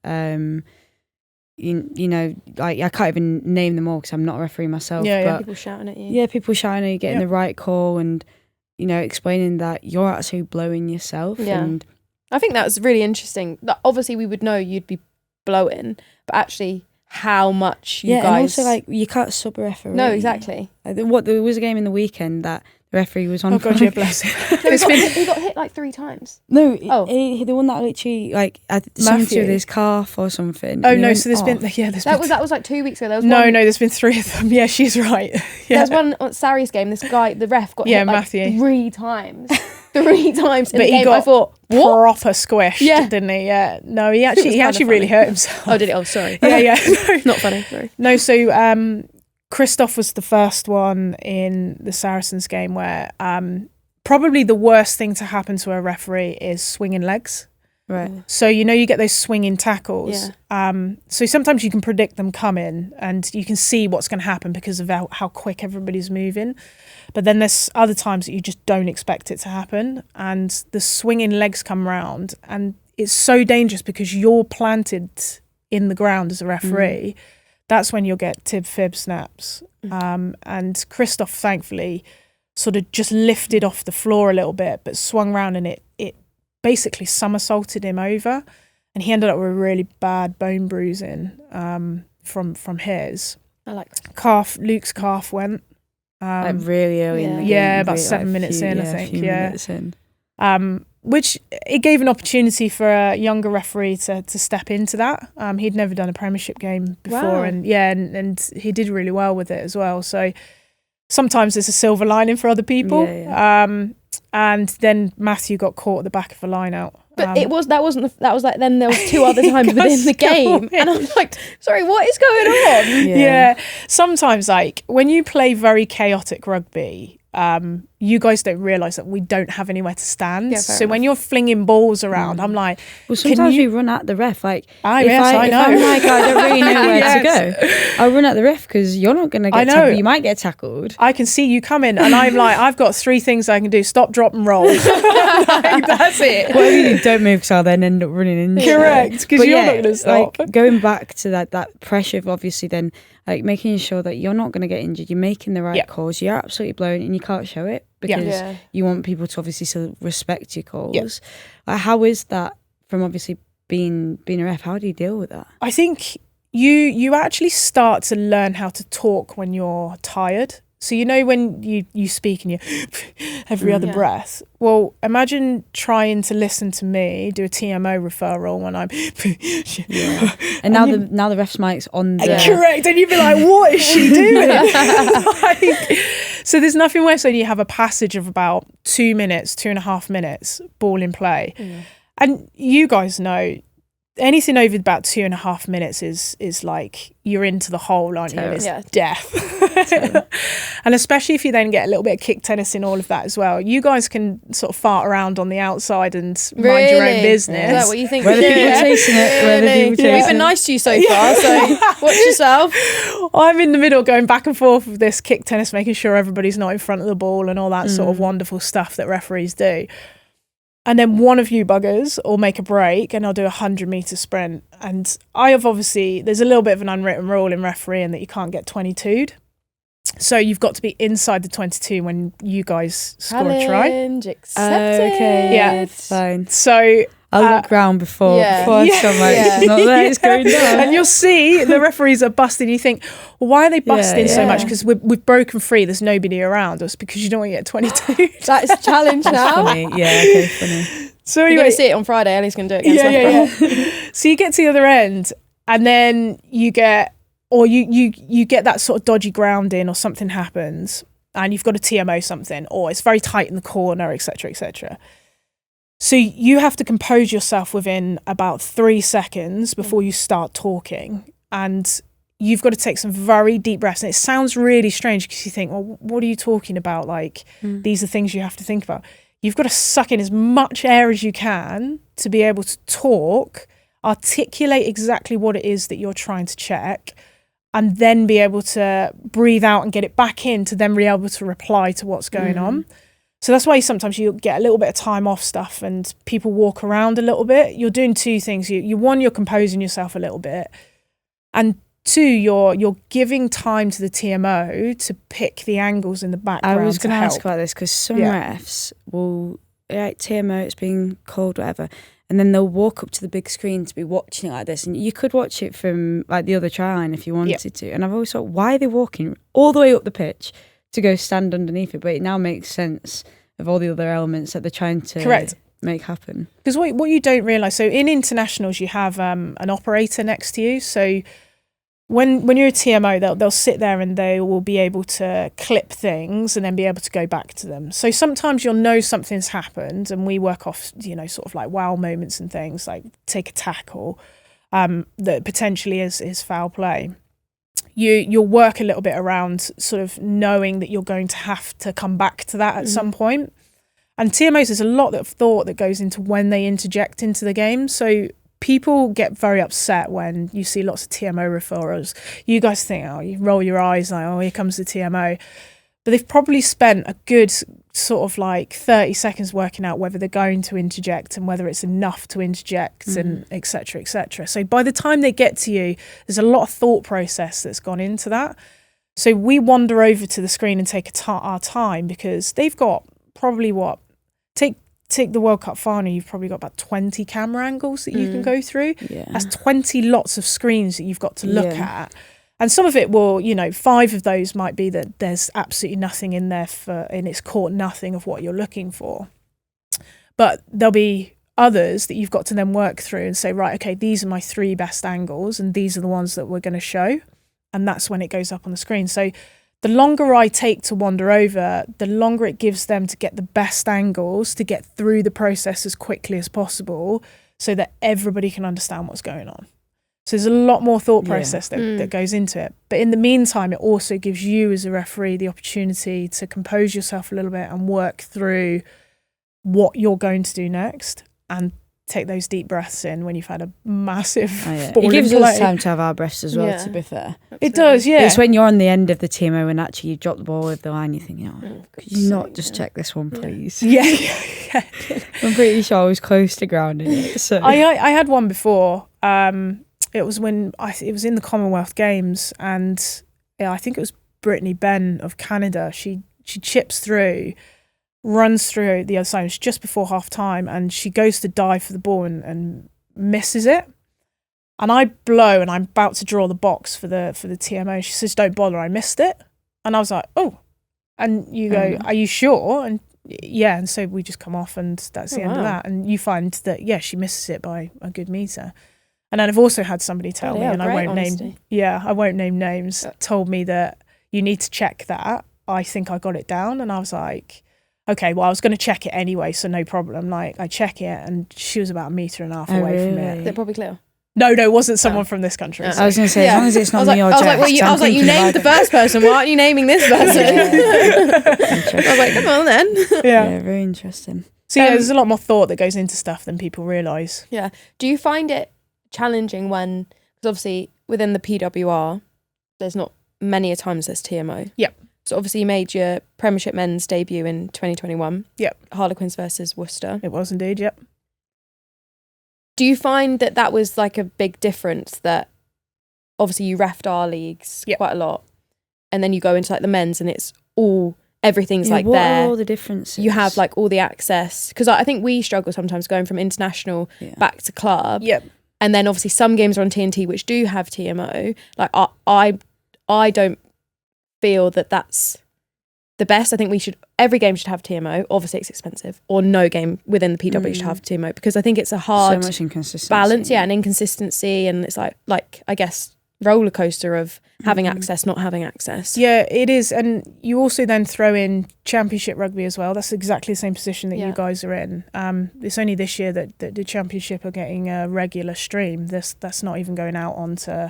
[SPEAKER 2] You know, like I can't even name them all because I'm not a referee myself. But
[SPEAKER 4] People shouting at you.
[SPEAKER 2] yeah, people shouting at you, getting the right call, and you know, explaining that you're actually blowing yourself.
[SPEAKER 4] Yeah.
[SPEAKER 2] And
[SPEAKER 4] I think that was really interesting. Like, obviously, we would know you'd be blowing, but actually, how much you guys.
[SPEAKER 2] and also like you can't sub a referee.
[SPEAKER 4] No, exactly.
[SPEAKER 2] There was a game in the weekend that the referee was on.
[SPEAKER 3] Oh God, yeah, bless him.
[SPEAKER 4] He got hit like 3 times.
[SPEAKER 2] No,
[SPEAKER 4] Oh.
[SPEAKER 2] the one that literally like something to do with his calf or something.
[SPEAKER 3] Oh
[SPEAKER 2] and he
[SPEAKER 3] no,
[SPEAKER 2] went
[SPEAKER 3] so there's been
[SPEAKER 4] That was like 2 weeks ago. There was
[SPEAKER 3] no,
[SPEAKER 4] one,
[SPEAKER 3] there's been 3 of them. Yeah, she's right.
[SPEAKER 4] There was one on Sarri's game. This guy, the ref, got hit like
[SPEAKER 3] Matthew.
[SPEAKER 4] 3 times. 3 times in
[SPEAKER 3] But
[SPEAKER 4] the
[SPEAKER 3] he
[SPEAKER 4] game.
[SPEAKER 3] got
[SPEAKER 4] I thought, what?
[SPEAKER 3] proper squished,
[SPEAKER 4] Yeah.
[SPEAKER 3] didn't he? Yeah. No, he
[SPEAKER 4] was
[SPEAKER 3] actually
[SPEAKER 4] kinda
[SPEAKER 3] really
[SPEAKER 4] funny.
[SPEAKER 3] hurt himself.
[SPEAKER 4] Oh, did it? Oh, sorry.
[SPEAKER 3] Yeah.
[SPEAKER 4] Not funny. Sorry.
[SPEAKER 3] No, so Christoph was the first one in the Saracens game where probably the worst thing to happen to a referee is swinging legs.
[SPEAKER 2] right.
[SPEAKER 3] So, you know, you get those swinging tackles.
[SPEAKER 4] Yeah.
[SPEAKER 3] So sometimes you can predict them coming and you can see what's going to happen because of how quick everybody's moving. But then there's other times that you just don't expect it to happen. And the swinging legs come around and it's so dangerous because you're planted in the ground as a referee. That's when you'll get tib-fib snaps. And Christoph, thankfully, sort of just lifted off the floor a little bit, but swung round and it basically somersaulted him over. And he ended up with a really bad bone bruising from his.
[SPEAKER 4] I like
[SPEAKER 3] Luke's calf went.
[SPEAKER 2] Like really early in the game.
[SPEAKER 3] Yeah, about
[SPEAKER 2] really,
[SPEAKER 3] 7 minutes in, I
[SPEAKER 2] a
[SPEAKER 3] think.
[SPEAKER 2] few
[SPEAKER 3] Yeah.
[SPEAKER 2] minutes in.
[SPEAKER 3] Which it gave an opportunity for a younger referee to step into that. He'd never done a Premiership game before,
[SPEAKER 4] Wow.
[SPEAKER 3] and he did really well with it as well. So sometimes there's a silver lining for other people.
[SPEAKER 2] Yeah.
[SPEAKER 3] And then Matthew got caught at the back of a line out.
[SPEAKER 4] But that was like then there was 2 other times within the game, and I'm like, sorry, what is going on?
[SPEAKER 3] Yeah. Sometimes, like when you play very chaotic rugby, you guys don't realise that we don't have anywhere to stand.
[SPEAKER 4] Yeah,
[SPEAKER 3] so when you're flinging balls around, I'm like,
[SPEAKER 2] Well, sometimes we run at the ref. Like,
[SPEAKER 3] I
[SPEAKER 2] if
[SPEAKER 3] know.
[SPEAKER 2] I'm like, I don't really know where
[SPEAKER 3] Yes.
[SPEAKER 2] to go, I'll run at the ref because you're not going to
[SPEAKER 3] I
[SPEAKER 2] get
[SPEAKER 3] know.
[SPEAKER 2] tackled. You might get tackled.
[SPEAKER 3] I can see you coming, and I'm like, I've got 3 things I can do: stop, drop, and roll. Like, that's it.
[SPEAKER 2] Whatever you don't move, because I'll then end up running into you.
[SPEAKER 3] Correct, because
[SPEAKER 2] But
[SPEAKER 3] you're
[SPEAKER 2] yeah,
[SPEAKER 3] not going to stop.
[SPEAKER 2] Like, going back to that pressure of obviously then like making sure that you're not going to get injured, you're making the right calls, you're absolutely blowing and you can't show it because
[SPEAKER 4] Yeah.
[SPEAKER 2] you want people to obviously still respect your calls.
[SPEAKER 3] Yeah.
[SPEAKER 2] Like, how is that from obviously being a ref? How do you deal with that?
[SPEAKER 3] I think you actually start to learn how to talk when you're tired. So when you speak and you every other breath. Well, imagine trying to listen to me do a TMO referral when I'm
[SPEAKER 2] And now the ref's mic's on the
[SPEAKER 3] correct, and you'd be like, what is she doing? So there's nothing worse when you have a passage of about 2 minutes, 2.5 minutes, ball in play. And you guys know anything over about 2.5 minutes is like you're into the hole, aren't you? It's death. And especially if you then get a little bit of kick tennis in all of that as well. You guys can sort of fart around on the outside and mind your own business.
[SPEAKER 4] Is that what you think?
[SPEAKER 2] Whether people are chasing it,
[SPEAKER 4] We've been nice to you so far, so watch yourself.
[SPEAKER 3] I'm in the middle going back and forth with this kick tennis, making sure everybody's not in front of the ball and all that sort of wonderful stuff that referees do. And then one of you buggers will make a break and I'll do a 100-metre sprint. And there's a little bit of an unwritten rule in refereeing that you can't get 22'd. So you've got to be inside the 22 when you guys score a try.
[SPEAKER 4] Challenge accepted.
[SPEAKER 2] Okay,
[SPEAKER 3] Yeah.
[SPEAKER 2] fine.
[SPEAKER 3] So
[SPEAKER 2] I'll look round before I start like,
[SPEAKER 4] Yeah.
[SPEAKER 2] it's not there, it's going down.
[SPEAKER 3] and you'll see the referees are busting. You think, well, why are they busting so much? Because we've broken free. There's nobody around us because you don't want to get 22.
[SPEAKER 4] That's a challenge now.
[SPEAKER 2] Funny. Yeah, okay, funny.
[SPEAKER 3] So
[SPEAKER 4] You're
[SPEAKER 3] anyway,
[SPEAKER 4] going to see it on Friday. Ellie's going to do it against Loughborough.
[SPEAKER 3] So you get to the other end and then you get that sort of dodgy grounding or something happens and you've got to TMO something or it's very tight in the corner, etc., etc. So you have to compose yourself within about 3 seconds before you start talking, and you've got to take some very deep breaths. And it sounds really strange because you think, well, what are you talking about? Like, these are things you have to think about. You've got to suck in as much air as you can to be able to talk, articulate exactly what it is that you're trying to check, and then be able to breathe out and get it back in to then be able to reply to what's going on. So that's why sometimes you get a little bit of time off stuff and people walk around a little bit. You're doing two things. You're composing yourself a little bit. And two, you're giving time to the TMO to pick the angles in the background.
[SPEAKER 2] I was
[SPEAKER 3] going to
[SPEAKER 2] ask about this because some refs will, TMO, it's being called, whatever, and then they'll walk up to the big screen to be watching it like this. And you could watch it from like the other try line if you wanted to. And I've always thought, why are they walking all the way up the pitch to go stand underneath it? But it now makes sense of all the other elements that they're trying to make happen. Because
[SPEAKER 3] what you don't realise, so in internationals you have an operator next to you. So when you're a TMO, they'll sit there and they will be able to clip things and then be able to go back to them. So sometimes you'll know something's happened, and we work off, sort of like wow moments and things, like take a tackle that potentially is foul play. You'll work a little bit around sort of knowing that you're going to have to come back to that at some point. And TMOs, there's a lot of thought that goes into when they interject into the game. So people get very upset when you see lots of TMO referrals. You guys think, you roll your eyes like, here comes the TMO. But they've probably spent a good sort of like 30 seconds working out whether they're going to interject and whether it's enough to interject and et cetera, et cetera. So by the time they get to you, there's a lot of thought process that's gone into that. So we wander over to the screen and take our time because they've got probably take the World Cup final, you've probably got about 20 camera angles that you can go through. Yeah. That's 20 lots of screens that you've got to look at. And some of it will, 5 of those might be that there's absolutely nothing in there and it's caught nothing of what you're looking for. But there'll be others that you've got to then work through and say, right, okay, these are my 3 best angles and these are the ones that we're going to show. And that's when it goes up on the screen. So the longer I take to wander over, the longer it gives them to get the best angles to get through the process as quickly as possible so that everybody can understand what's going on. So there's a lot more thought process that goes into it. But in the meantime, it also gives you as a referee the opportunity to compose yourself a little bit and work through what you're going to do next and take those deep breaths in when you've had a massive ball
[SPEAKER 2] It gives
[SPEAKER 3] in play.
[SPEAKER 2] us time to have our breaths as well, to be fair.
[SPEAKER 3] Absolutely. It does, yeah.
[SPEAKER 2] It's when you're on the end of the TMO and actually you drop the ball with the line, you think, could you not just check this one, please?
[SPEAKER 3] Yeah.
[SPEAKER 2] I'm pretty sure I was close to grounding it. So
[SPEAKER 3] I had one before. It was when it was in the Commonwealth Games, and I think it was Brittany Benn of Canada. She chips through, runs through the other side. It's just before half time, and she goes to dive for the ball and misses it. And I blow and I'm about to draw the box for the TMO. She says, don't bother, I missed it. And I was like, oh. And you go, are you sure? And yeah, and so we just come off and that's the end of that. And you find that, yeah, she misses it by a good metre. And then I've also had somebody tell me, and I won't name names, told me that you need to check that. I think I got it down. And I was like, okay, well, I was going to check it anyway, so no problem. Like, I check it, and she was about 1.5 meters away from it.
[SPEAKER 4] Is it probably clear?
[SPEAKER 3] No, it wasn't someone from this country.
[SPEAKER 2] I was going to say, as long as it's not me or
[SPEAKER 4] Jess.
[SPEAKER 2] I was like,
[SPEAKER 4] you named the first person. Why aren't you naming this person? I was like, come on then.
[SPEAKER 2] Yeah, very interesting.
[SPEAKER 3] So yeah, there's a lot more thought that goes into stuff than people realise.
[SPEAKER 4] Yeah. Do you find it challenging when, because obviously within the PWR, there's not many a times there's TMO.
[SPEAKER 3] Yep.
[SPEAKER 4] So obviously you made your Premiership men's debut in 2021.
[SPEAKER 3] Yep.
[SPEAKER 4] Harlequins versus Worcester.
[SPEAKER 3] It was indeed, yep.
[SPEAKER 4] Do you find that was like a big difference, that obviously you reffed our leagues quite a lot, and then you go into like the men's and it's everything's like
[SPEAKER 2] what
[SPEAKER 4] there.
[SPEAKER 2] Are all the differences?
[SPEAKER 4] You have like all the access, because I think we struggle sometimes going from international back to club.
[SPEAKER 3] Yep.
[SPEAKER 4] And then obviously some games are on TNT which do have TMO. Like I don't feel that that's the best. I think every game should have TMO. Obviously it's expensive, or no game within the PW should have TMO, because I think it's a hard
[SPEAKER 2] so much inconsistency.
[SPEAKER 4] balance, and inconsistency, and it's like I guess roller coaster of having access, not having access.
[SPEAKER 3] Yeah, it is. And you also then throw in Championship Rugby as well. That's exactly the same position that you guys are in. It's only this year that the Championship are getting a regular stream. That's not even going out onto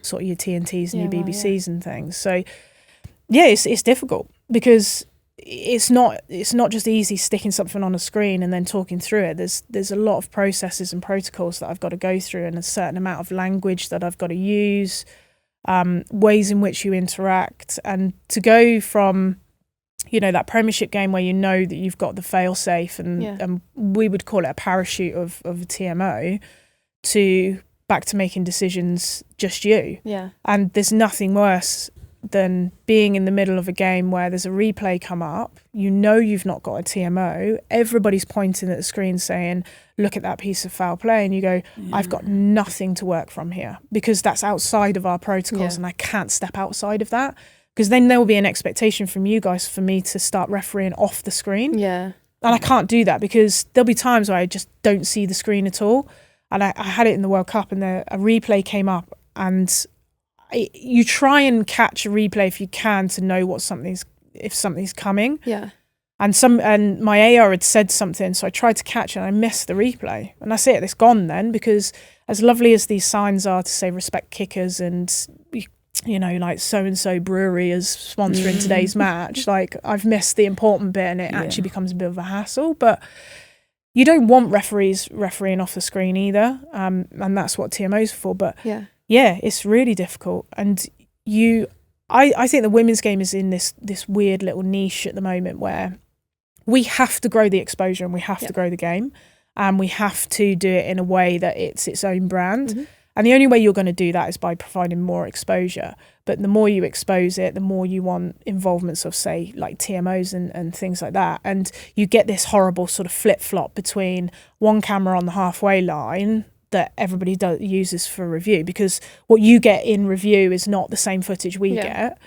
[SPEAKER 3] sort of your TNTs and your BBCs and things. So yeah, it's difficult, because it's not just easy sticking something on a screen and then talking through it. There's a lot of processes and protocols that I've got to go through, and a certain amount of language that I've got to use, ways in which you interact, and to go from, that Premiership game where that you've got the fail safe and we would call it a parachute of a TMO, to back to making decisions just you.
[SPEAKER 4] Yeah.
[SPEAKER 3] And there's nothing worse than being in the middle of a game where there's a replay come up, you've not got a TMO, everybody's pointing at the screen saying, look at that piece of foul play, and you go, I've got nothing to work from here, because that's outside of our protocols and I can't step outside of that, because then there will be an expectation from you guys for me to start refereeing off the screen.
[SPEAKER 4] Yeah.
[SPEAKER 3] And I can't do that, because there'll be times where I just don't see the screen at all. And I had it in the World Cup, and a replay came up, and you try and catch a replay if you can to know if something's coming.
[SPEAKER 4] Yeah.
[SPEAKER 3] And my AR had said something, so I tried to catch it and I missed the replay. And that's it, it's gone then, because as lovely as these signs are to say respect kickers and like so-and-so brewery is sponsoring today's match, like I've missed the important bit, and it actually becomes a bit of a hassle. But you don't want referees refereeing off the screen either, and that's what TMO's are for. But yeah, it's really difficult. And I think the women's game is in this weird little niche at the moment where we have to grow the exposure and we have to grow the game, and we have to do it in a way that it's its own brand. And the only way you're going to do that is by providing more exposure. But the more you expose it, the more you want involvements of, say, like TMOs and things like that. And you get this horrible sort of flip-flop between one camera on the halfway line that everybody uses for review, because what you get in review is not the same footage we get,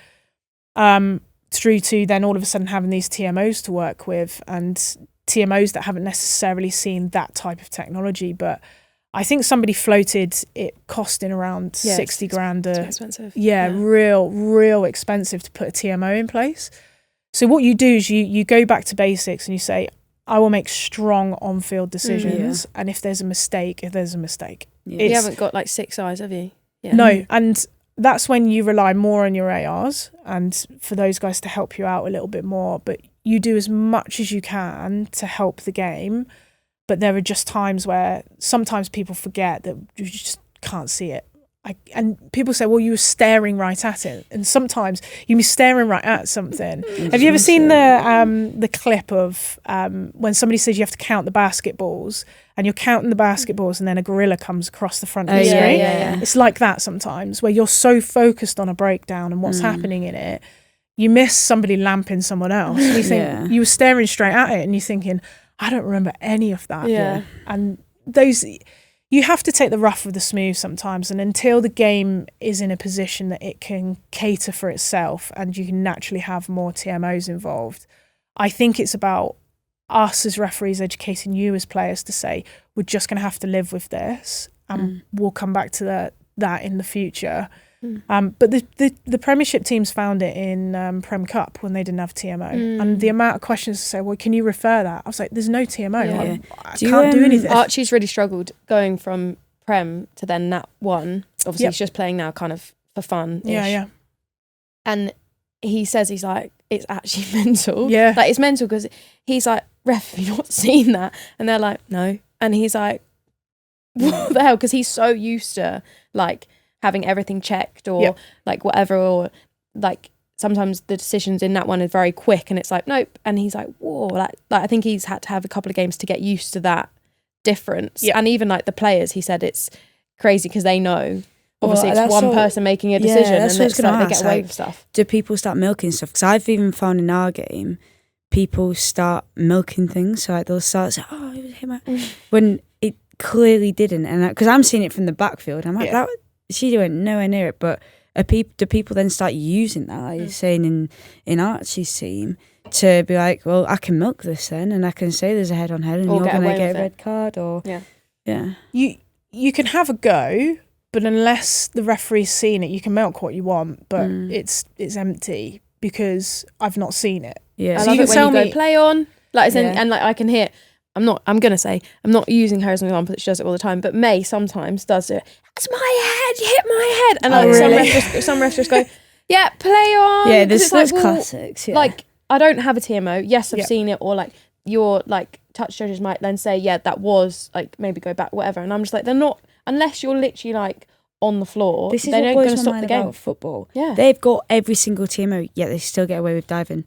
[SPEAKER 3] through to then all of a sudden having these TMOs to work with, and TMOs that haven't necessarily seen that type of technology. But I think somebody floated it costing around 60 grand.
[SPEAKER 4] It's expensive.
[SPEAKER 3] Real expensive to put a TMO in place. So what you do is you go back to basics and you say, I will make strong on-field decisions, and if there's a mistake,
[SPEAKER 4] You haven't got like 6 eyes, have you? Yeah.
[SPEAKER 3] No, and that's when you rely more on your ARs and for those guys to help you out a little bit more. But you do as much as you can to help the game. But there are just times where sometimes people forget that you just can't see it. And people say, well, you were staring right at it. And sometimes you be staring right at something. Have you ever seen the clip of when somebody says you have to count the basketballs, and you're counting the basketballs and then a gorilla comes across the front of the screen?
[SPEAKER 4] Yeah.
[SPEAKER 3] It's like that sometimes, where you're so focused on a breakdown and what's happening in it, you miss somebody lamping someone else. You think you were staring straight at it and you're thinking, I don't remember any of that.
[SPEAKER 4] Yeah.
[SPEAKER 3] And those... you have to take the rough with the smooth sometimes, and until the game is in a position that it can cater for itself and you can naturally have more TMOs involved, I think it's about us as referees educating you as players to say, we're just going to have to live with this, and we'll come back to that in the future. But the Premiership teams found it in Prem Cup when they didn't have TMO, and the amount of questions to say, well, can you refer that? I was like, there's no TMO. I can't do anything.
[SPEAKER 4] Archie's really struggled going from Prem to then Nat 1. Obviously, he's just playing now kind of for fun.
[SPEAKER 3] Yeah.
[SPEAKER 4] And he says, he's like, it's actually mental.
[SPEAKER 3] Yeah.
[SPEAKER 4] Like, it's mental because he's like, ref, have you not seen that? And they're like, no. And he's like, what the hell? Because he's so used to, like, having everything checked or like whatever, or like sometimes the decisions in that one are very quick and it's like, nope. And he's like, whoa, like I think he's had to have a couple of games to get used to that difference. And even like the players, he said it's crazy because they know obviously it's one person making a decision, and it's like they get away with stuff.
[SPEAKER 2] Do people start milking stuff? Because I've even found in our game people start milking things, so like they'll start saying, oh, it was him, when it clearly didn't. And because I'm seeing it from the backfield, I'm like, that she went nowhere near it. But do people then start using that, like you're saying in Archie's team, to be like, well, I can milk this then, and I can say there's a head on head, and you're going to get a red card, or
[SPEAKER 3] you can have a go, but unless the referee's seen it, you can milk what you want, but it's empty because I've not seen it.
[SPEAKER 4] Yeah,
[SPEAKER 3] so
[SPEAKER 4] I
[SPEAKER 3] you
[SPEAKER 4] love
[SPEAKER 3] can
[SPEAKER 4] it when
[SPEAKER 3] tell
[SPEAKER 4] you go play on, like, and like I can hear. I'm not using her as an example, that she does it all the time, but May sometimes does it. That's my head, you hit my head. And like some refs just go, yeah, play on.
[SPEAKER 2] Yeah, there's
[SPEAKER 4] like,
[SPEAKER 2] classics. Yeah.
[SPEAKER 4] Like, I don't have a TMO. Yes, I've seen it, or like your like touch judges might then say, yeah, that was like, maybe go back, whatever. And I'm just like, they're not, unless you're literally like on the floor,
[SPEAKER 2] this is
[SPEAKER 4] they're not
[SPEAKER 2] what
[SPEAKER 4] going to
[SPEAKER 2] blows my
[SPEAKER 4] stop
[SPEAKER 2] mind
[SPEAKER 4] the game.
[SPEAKER 2] about football.
[SPEAKER 4] Yeah.
[SPEAKER 2] They've got every single TMO, yet they still get away with diving.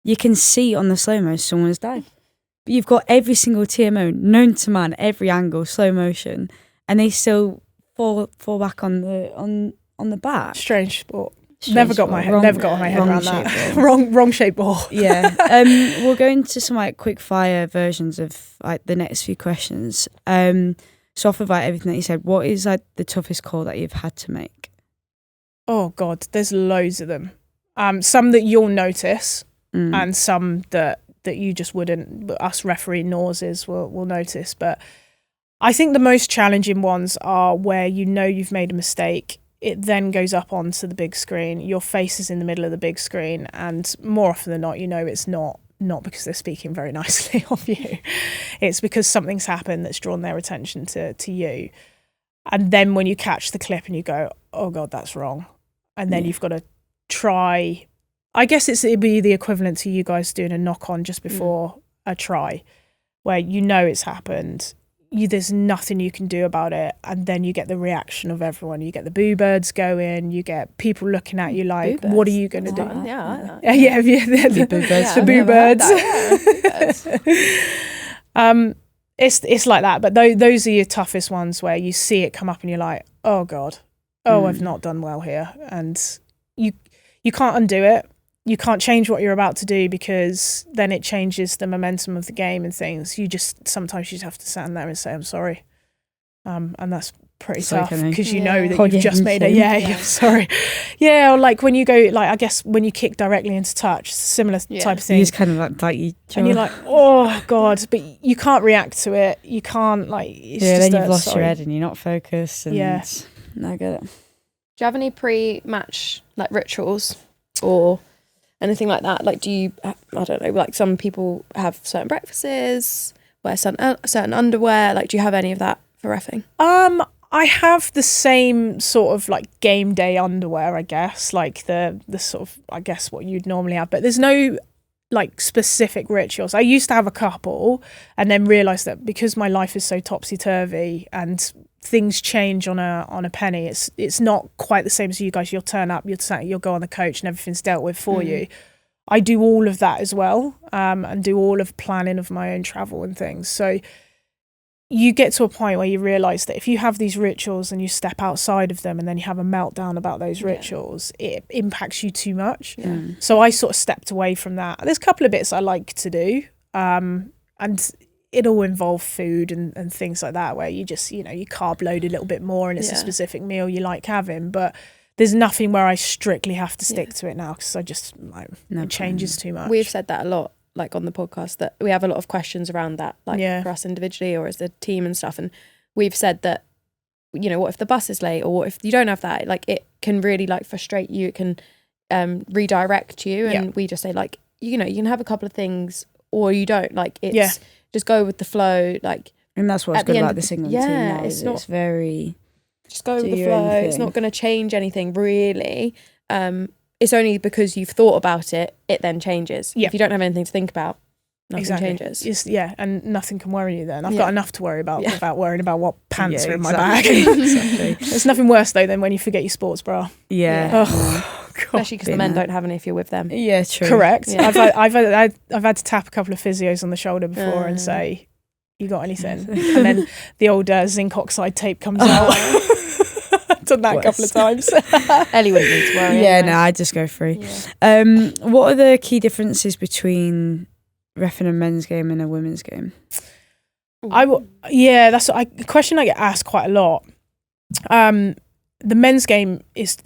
[SPEAKER 2] You can see on the slow-mo someone's dived. But you've got every single TMO known to man, every angle, slow motion, and they still fall back on the back.
[SPEAKER 3] Strange sport. Never got my head around that. wrong shape ball.
[SPEAKER 2] Yeah. We'll go into some like quick fire versions of like the next few questions. So off of like everything that you said, what is like the toughest call that you've had to make?
[SPEAKER 3] Oh God, there's loads of them. Some that you'll notice, and some that you just wouldn't. Us referee noses will notice. But I think the most challenging ones are where you know you've made a mistake. It then goes up onto the big screen. Your face is in the middle of the big screen, and more often than not, you know it's not because they're speaking very nicely of you. It's because something's happened that's drawn their attention to you. And then when you catch the clip and you go, oh God, that's wrong. And then you've got to try. I guess it'd be the equivalent to you guys doing a knock on just before a try, where you know it's happened. There's nothing you can do about it, and then you get the reaction of everyone. You get the boo birds going. You get people looking at you like, "What are you going to do?" The boo birds. The boo birds. It's like that. But those are your toughest ones, where you see it come up and you're like, "Oh God, I've not done well here," and you can't undo it. You can't change what you're about to do, because then it changes the momentum of the game and things. Sometimes you just have to stand there and say, I'm sorry. And that's pretty tough, because you know that you've just made I'm sorry. Yeah, or like when you go, like, I guess when you kick directly into touch, similar type of thing.
[SPEAKER 2] You just kind of like you,
[SPEAKER 3] and you're like, oh God, but you can't react to it. You can't
[SPEAKER 2] then you've lost your head and you're not focused. And I get it.
[SPEAKER 4] Do you have any pre-match like rituals or anything like that? Like, do you, I don't know, like some people have certain breakfasts, wear certain underwear. Like, do you have any of that for reffing?
[SPEAKER 3] I have the same sort of like game day underwear, I guess, like the sort of, I guess, what you'd normally have, but there's no like specific rituals. I used to have a couple, and then realised that because my life is so topsy-turvy and things change on a penny, it's not quite the same as you guys. You'll turn up, you'll go on the coach and everything's dealt with for you. I do all of that as well, and do all of planning of my own travel and things. So you get to a point where you realise that if you have these rituals and you step outside of them and then you have a meltdown about those rituals, it impacts you too much. So I sort of stepped away from that. There's a couple of bits I like to do, and it'll involve food and things like that, where you just, you carb load a little bit more and it's a specific meal you like having. But there's nothing where I strictly have to stick to it now, because I just, it changes too much.
[SPEAKER 4] We've said that a lot, like on the podcast, that we have a lot of questions around that, like for us individually or as a team and stuff. And we've said that, what if the bus is late, or what if you don't have that? Like, it can really like frustrate you. It can redirect you. And we just say, like, you can have a couple of things or you don't. Like, it's just go with the flow. Like,
[SPEAKER 2] and that's what's good about the England team now. It's very
[SPEAKER 4] just go with the flow. It's not going to change anything really. It's only because you've thought about it, it then changes. If you don't have anything to think about, nothing changes.
[SPEAKER 3] And nothing can worry you then. I've got enough to worry about without worrying about what pants are in my bag. There's nothing worse though than when you forget your sports bra.
[SPEAKER 4] Especially because the men don't have any if you're with them.
[SPEAKER 2] Yeah, true.
[SPEAKER 3] Correct. I've had to tap a couple of physios on the shoulder before and say, you got anything? And then the old zinc oxide tape comes out. Done that a couple of times.
[SPEAKER 4] Ellie wouldn't need to worry.
[SPEAKER 2] No, I just go free. What are the key differences between reffing a men's game and a women's game?
[SPEAKER 3] That's a question I get asked quite a lot. The men's game is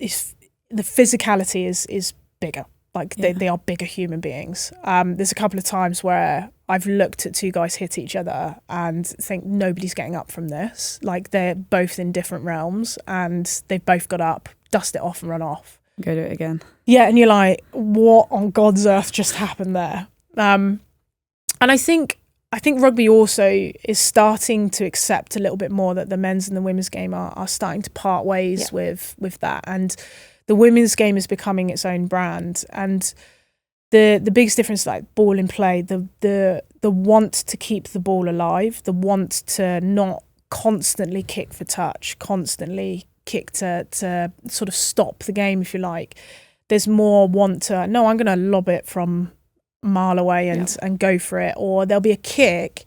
[SPEAKER 3] the physicality is bigger. Like they are bigger human beings. There's a couple of times where I've looked at two guys hit each other and think nobody's getting up from this. Like, they're both in different realms and they've both got up, dust it off and run off.
[SPEAKER 2] Go do it again.
[SPEAKER 3] Yeah, and you're like, what on God's earth just happened there? And I think rugby also is starting to accept a little bit more that the men's and the women's game are starting to part ways with that. And the women's game is becoming its own brand. And the biggest difference, like ball in play, the want to keep the ball alive, the want to not constantly kick for touch, constantly kick to sort of stop the game, if you like. There's more want to, no, I'm going to lob it from a mile away and go for it. Or there'll be a kick,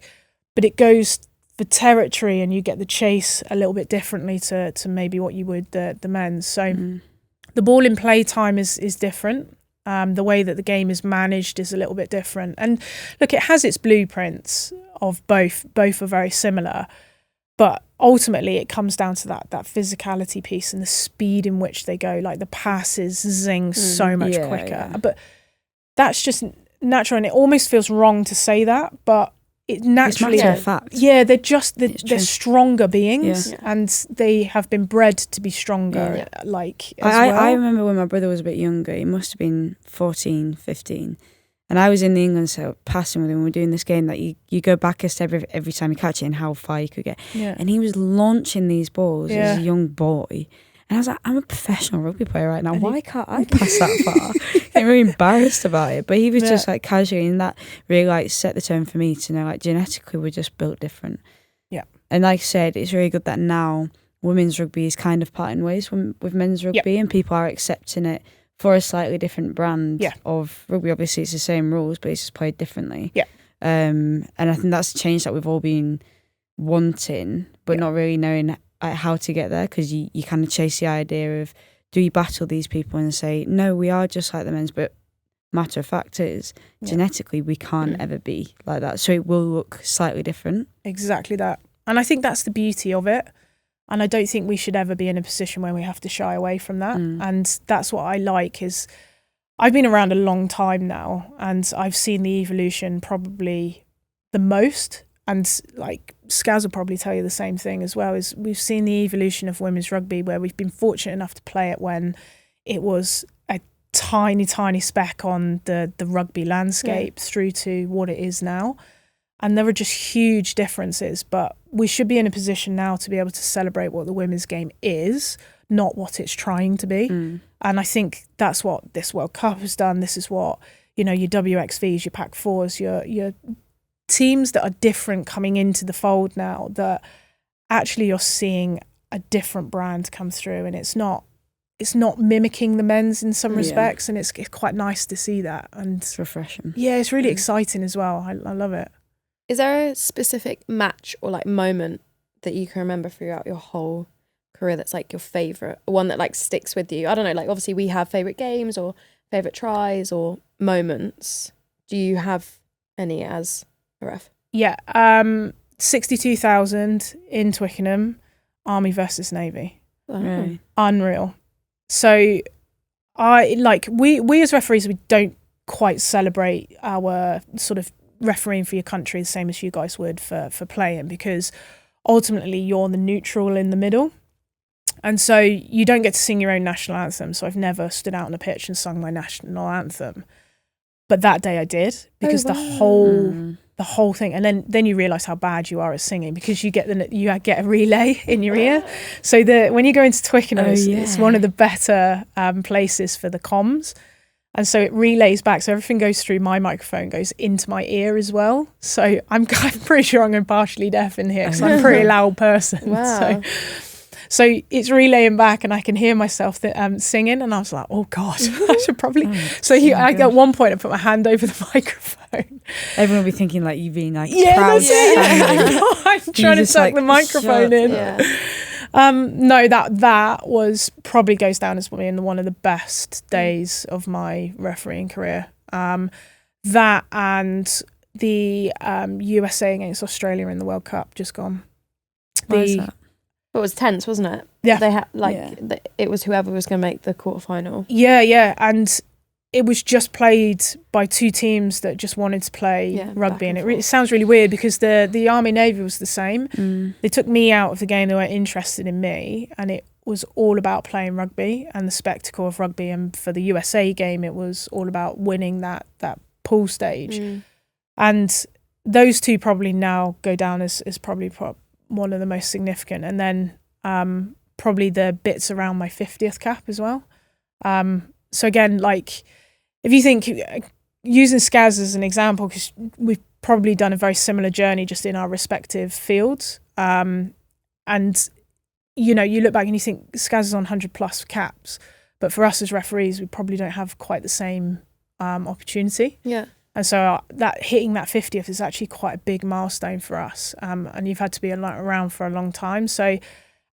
[SPEAKER 3] but it goes for territory and you get the chase a little bit differently to maybe what you would the men's. So the ball in play time is different. The way that the game is managed is a little bit different. And look, it has its blueprints of both. Both are very similar. But ultimately, it comes down to that physicality piece and the speed in which they go. Like, the passes zing so much quicker. Yeah. But that's just natural. And it almost feels wrong to say that. But it naturally...
[SPEAKER 2] It's a matter of fact.
[SPEAKER 3] Yeah, they're stronger beings. Yeah. And they have been bred to be stronger. Yeah. Like, as well.
[SPEAKER 2] I remember when my brother was a bit younger. He must have been 14, 15. And I was in the England set passing with him. We were doing this game that you go back a step every time you catch it and how far you could get. Yeah. And he was launching these balls as a young boy. And I was like, I'm a professional rugby player right now. Why can't I pass that far? I'm really embarrassed about it. But he was just like casually, and that really like set the tone for me to know, like, genetically we're just built different. Yeah. And like I said, it's really good that now women's rugby is kind of parting ways with men's rugby, and people are accepting it for a slightly different brand of rugby. Obviously, it's the same rules, but it's just played differently. Yeah. And I think that's a change that we've all been wanting, but not really knowing how to get there, because you kind of chase the idea of, do you battle these people and say, no, we are just like the men's, but matter of fact is, genetically, we can't ever be like that. So it will look slightly different.
[SPEAKER 3] Exactly that. And I think that's the beauty of it. And I don't think we should ever be in a position where we have to shy away from that. And that's what I like is, I've been around a long time now and I've seen the evolution probably the most. And like Skaz will probably tell you the same thing as well, is we've seen the evolution of women's rugby, where we've been fortunate enough to play it when it was a tiny, tiny speck on the rugby landscape through to what it is now. And there are just huge differences, but we should be in a position now to be able to celebrate what the women's game is, not what it's trying to be. And I think that's what this World Cup has done. This is what, your WXVs, your Pac 4s, your teams that are different coming into the fold now, that actually you're seeing a different brand come through, and it's not mimicking the men's in some respects, and it's quite nice to see that. And
[SPEAKER 2] it's refreshing.
[SPEAKER 3] Yeah, it's really exciting as well. I love it.
[SPEAKER 4] Is there a specific match or like moment that you can remember throughout your whole career that's like your favourite, one that like sticks with you? I don't know, like obviously we have favourite games or favourite tries or moments. Do you have any as a ref?
[SPEAKER 3] Yeah, 62,000 in Twickenham, Army versus Navy.
[SPEAKER 2] Right.
[SPEAKER 3] Unreal. So we as referees, we don't quite celebrate our sort of refereeing for your country the same as you guys would for playing, because ultimately you're the neutral in the middle. And so you don't get to sing your own national anthem. So I've never stood out on a pitch and sung my national anthem. But that day I did, because the whole thing, and then you realise how bad you are at singing, because you get a relay in your ear. So when you go into Twickenham, it's one of the better places for the comms, and so it relays back. So everything goes through my microphone, goes into my ear as well. So I'm pretty sure I'm going partially deaf in here, because I'm a pretty loud person.
[SPEAKER 4] Wow.
[SPEAKER 3] So it's relaying back, and I can hear myself singing, and I was like, "Oh God, I should probably." At one point, I put my hand over the microphone.
[SPEAKER 2] Everyone will be thinking like you being like
[SPEAKER 3] That's
[SPEAKER 2] proud.
[SPEAKER 3] it. I'm trying to tuck the microphone in.
[SPEAKER 4] Yeah.
[SPEAKER 3] No, that was probably goes down as being one of the best days of my refereeing career. That and the USA against Australia in the World Cup just gone.
[SPEAKER 2] Why is that?
[SPEAKER 4] It was tense, wasn't it?
[SPEAKER 3] Yeah.
[SPEAKER 4] They had it was whoever was going to make the quarterfinal.
[SPEAKER 3] Yeah, and it was just played by two teams that just wanted to play rugby, and it sounds really weird, because the Army Navy was the same. They took me out of the game; they weren't interested in me, and it was all about playing rugby and the spectacle of rugby. And for the USA game, it was all about winning that pool stage. And those two probably now go down as probably one of the most significant, and then probably the bits around my 50th cap as well. So again, like, if you think, using Skaz as an example, because we've probably done a very similar journey just in our respective fields, and you look back and you think Skaz is on 100 plus caps, but for us as referees, we probably don't have quite the same opportunity.
[SPEAKER 4] Yeah.
[SPEAKER 3] And so that hitting that 50th is actually quite a big milestone for us. And you've had to be around for a long time. So I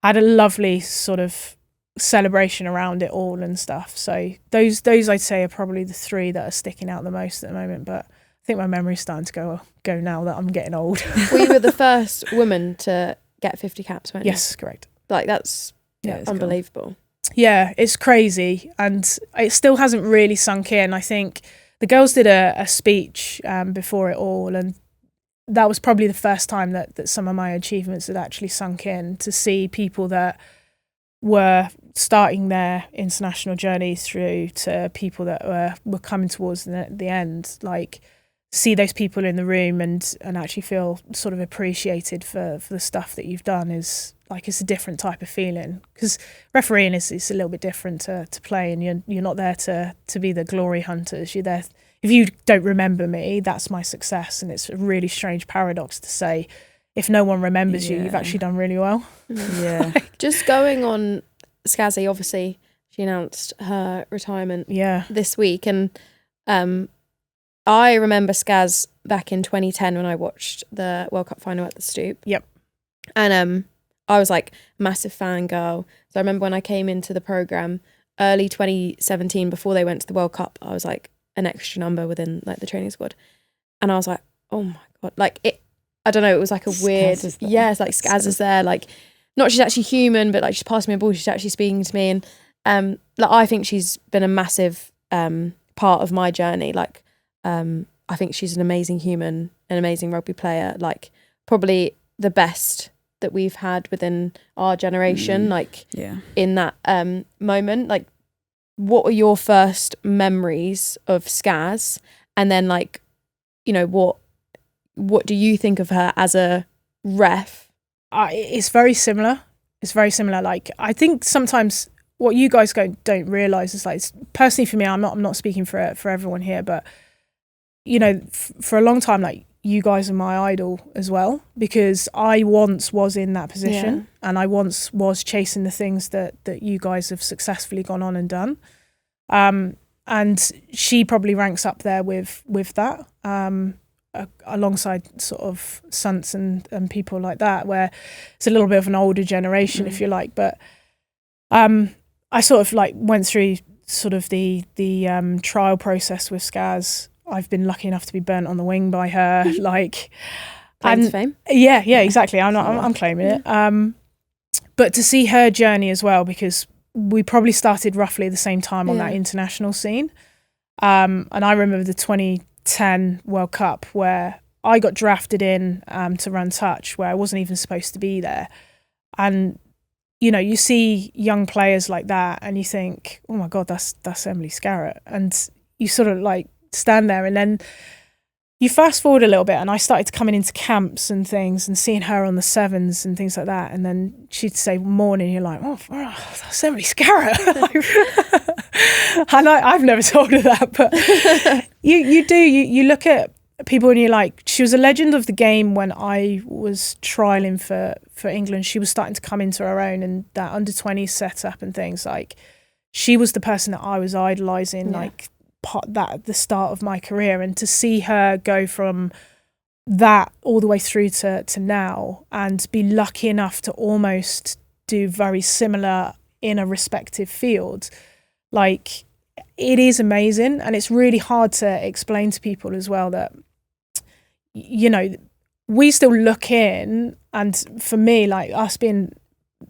[SPEAKER 3] had a lovely sort of celebration around it all and stuff. So those I'd say are probably the three that are sticking out the most at the moment. But I think my memory's starting to go now that I'm getting old.
[SPEAKER 4] Well, you were the first woman to get 50 caps, weren't you?
[SPEAKER 3] Yes, correct.
[SPEAKER 4] Like, that's
[SPEAKER 2] it's
[SPEAKER 4] unbelievable.
[SPEAKER 3] Yeah, it's crazy. And it still hasn't really sunk in. I think the girls did a speech before it all, and that was probably the first time that some of my achievements had actually sunk in, to see people that were starting their international journeys through to people that were coming towards the end, like, see those people in the room and actually feel sort of appreciated for the stuff that you've done is like, it's a different type of feeling, because refereeing is a little bit different to play, and you're not there to be the glory hunters. You're there, if you don't remember me, that's my success. And it's a really strange paradox to say, if no one remembers you, you've actually done really well.
[SPEAKER 2] Yeah.
[SPEAKER 4] Just going on Skazzy, obviously she announced her retirement this week, and I remember Skaz back in 2010 when I watched the World Cup final at the Stoop.
[SPEAKER 3] Yep.
[SPEAKER 4] And I was like massive fangirl. So I remember when I came into the programme early 2017, before they went to the World Cup, I was like an extra number within like the training squad. And I was like, oh my God, like it, I don't know, it was like a weird, it's like Skaz is there, like, not she's actually human, but like she's passing me a ball, she's actually speaking to me. And like, I think she's been a massive part of my journey. Like, I think she's an amazing human, an amazing rugby player, like probably the best that we've had within our generation, in that moment. Like, what were your first memories of Skaz? And then, like, you know, what do you think of her as a ref?
[SPEAKER 3] It's very similar. It's very similar. Like, I think sometimes what you guys don't realise is, like, personally for me, I'm not speaking for everyone here, but, you know, for a long time, like, you guys are my idol as well, because I once was in that position, and I once was chasing the things that you guys have successfully gone on and done. And she probably ranks up there with that, alongside sort of Sunts and people like that, where it's a little bit of an older generation, if you like. But I sort of like went through sort of the trial process with Skaz. I've been lucky enough to be burnt on the wing by her. Like,
[SPEAKER 4] Claim to fame.
[SPEAKER 3] Yeah, exactly. I'm claiming it. But to see her journey as well, because we probably started roughly the same time on that international scene. And I remember the 2010 World Cup where I got drafted in to run touch, where I wasn't even supposed to be there. And you know, you see young players like that and you think, oh my God, that's Emily Scarrett. And you sort of like stand there, and then you fast forward a little bit, and I started coming into camps and things and seeing her on the sevens and things like that. And then she'd say morning, you're like, oh, that's Emily Scarrett. And I've never told her that, but you look at people and you're like, she was a legend of the game when I was trialling for England. She was starting to come into her own, and that under 20s setup and things, like she was the person that I was idolising, like that at the start of my career. And to see her go from that all the way through to now, and be lucky enough to almost do very similar in a respective field, like it is amazing. And it's really hard to explain to people as well that, you know, we still look in, and for me, like us being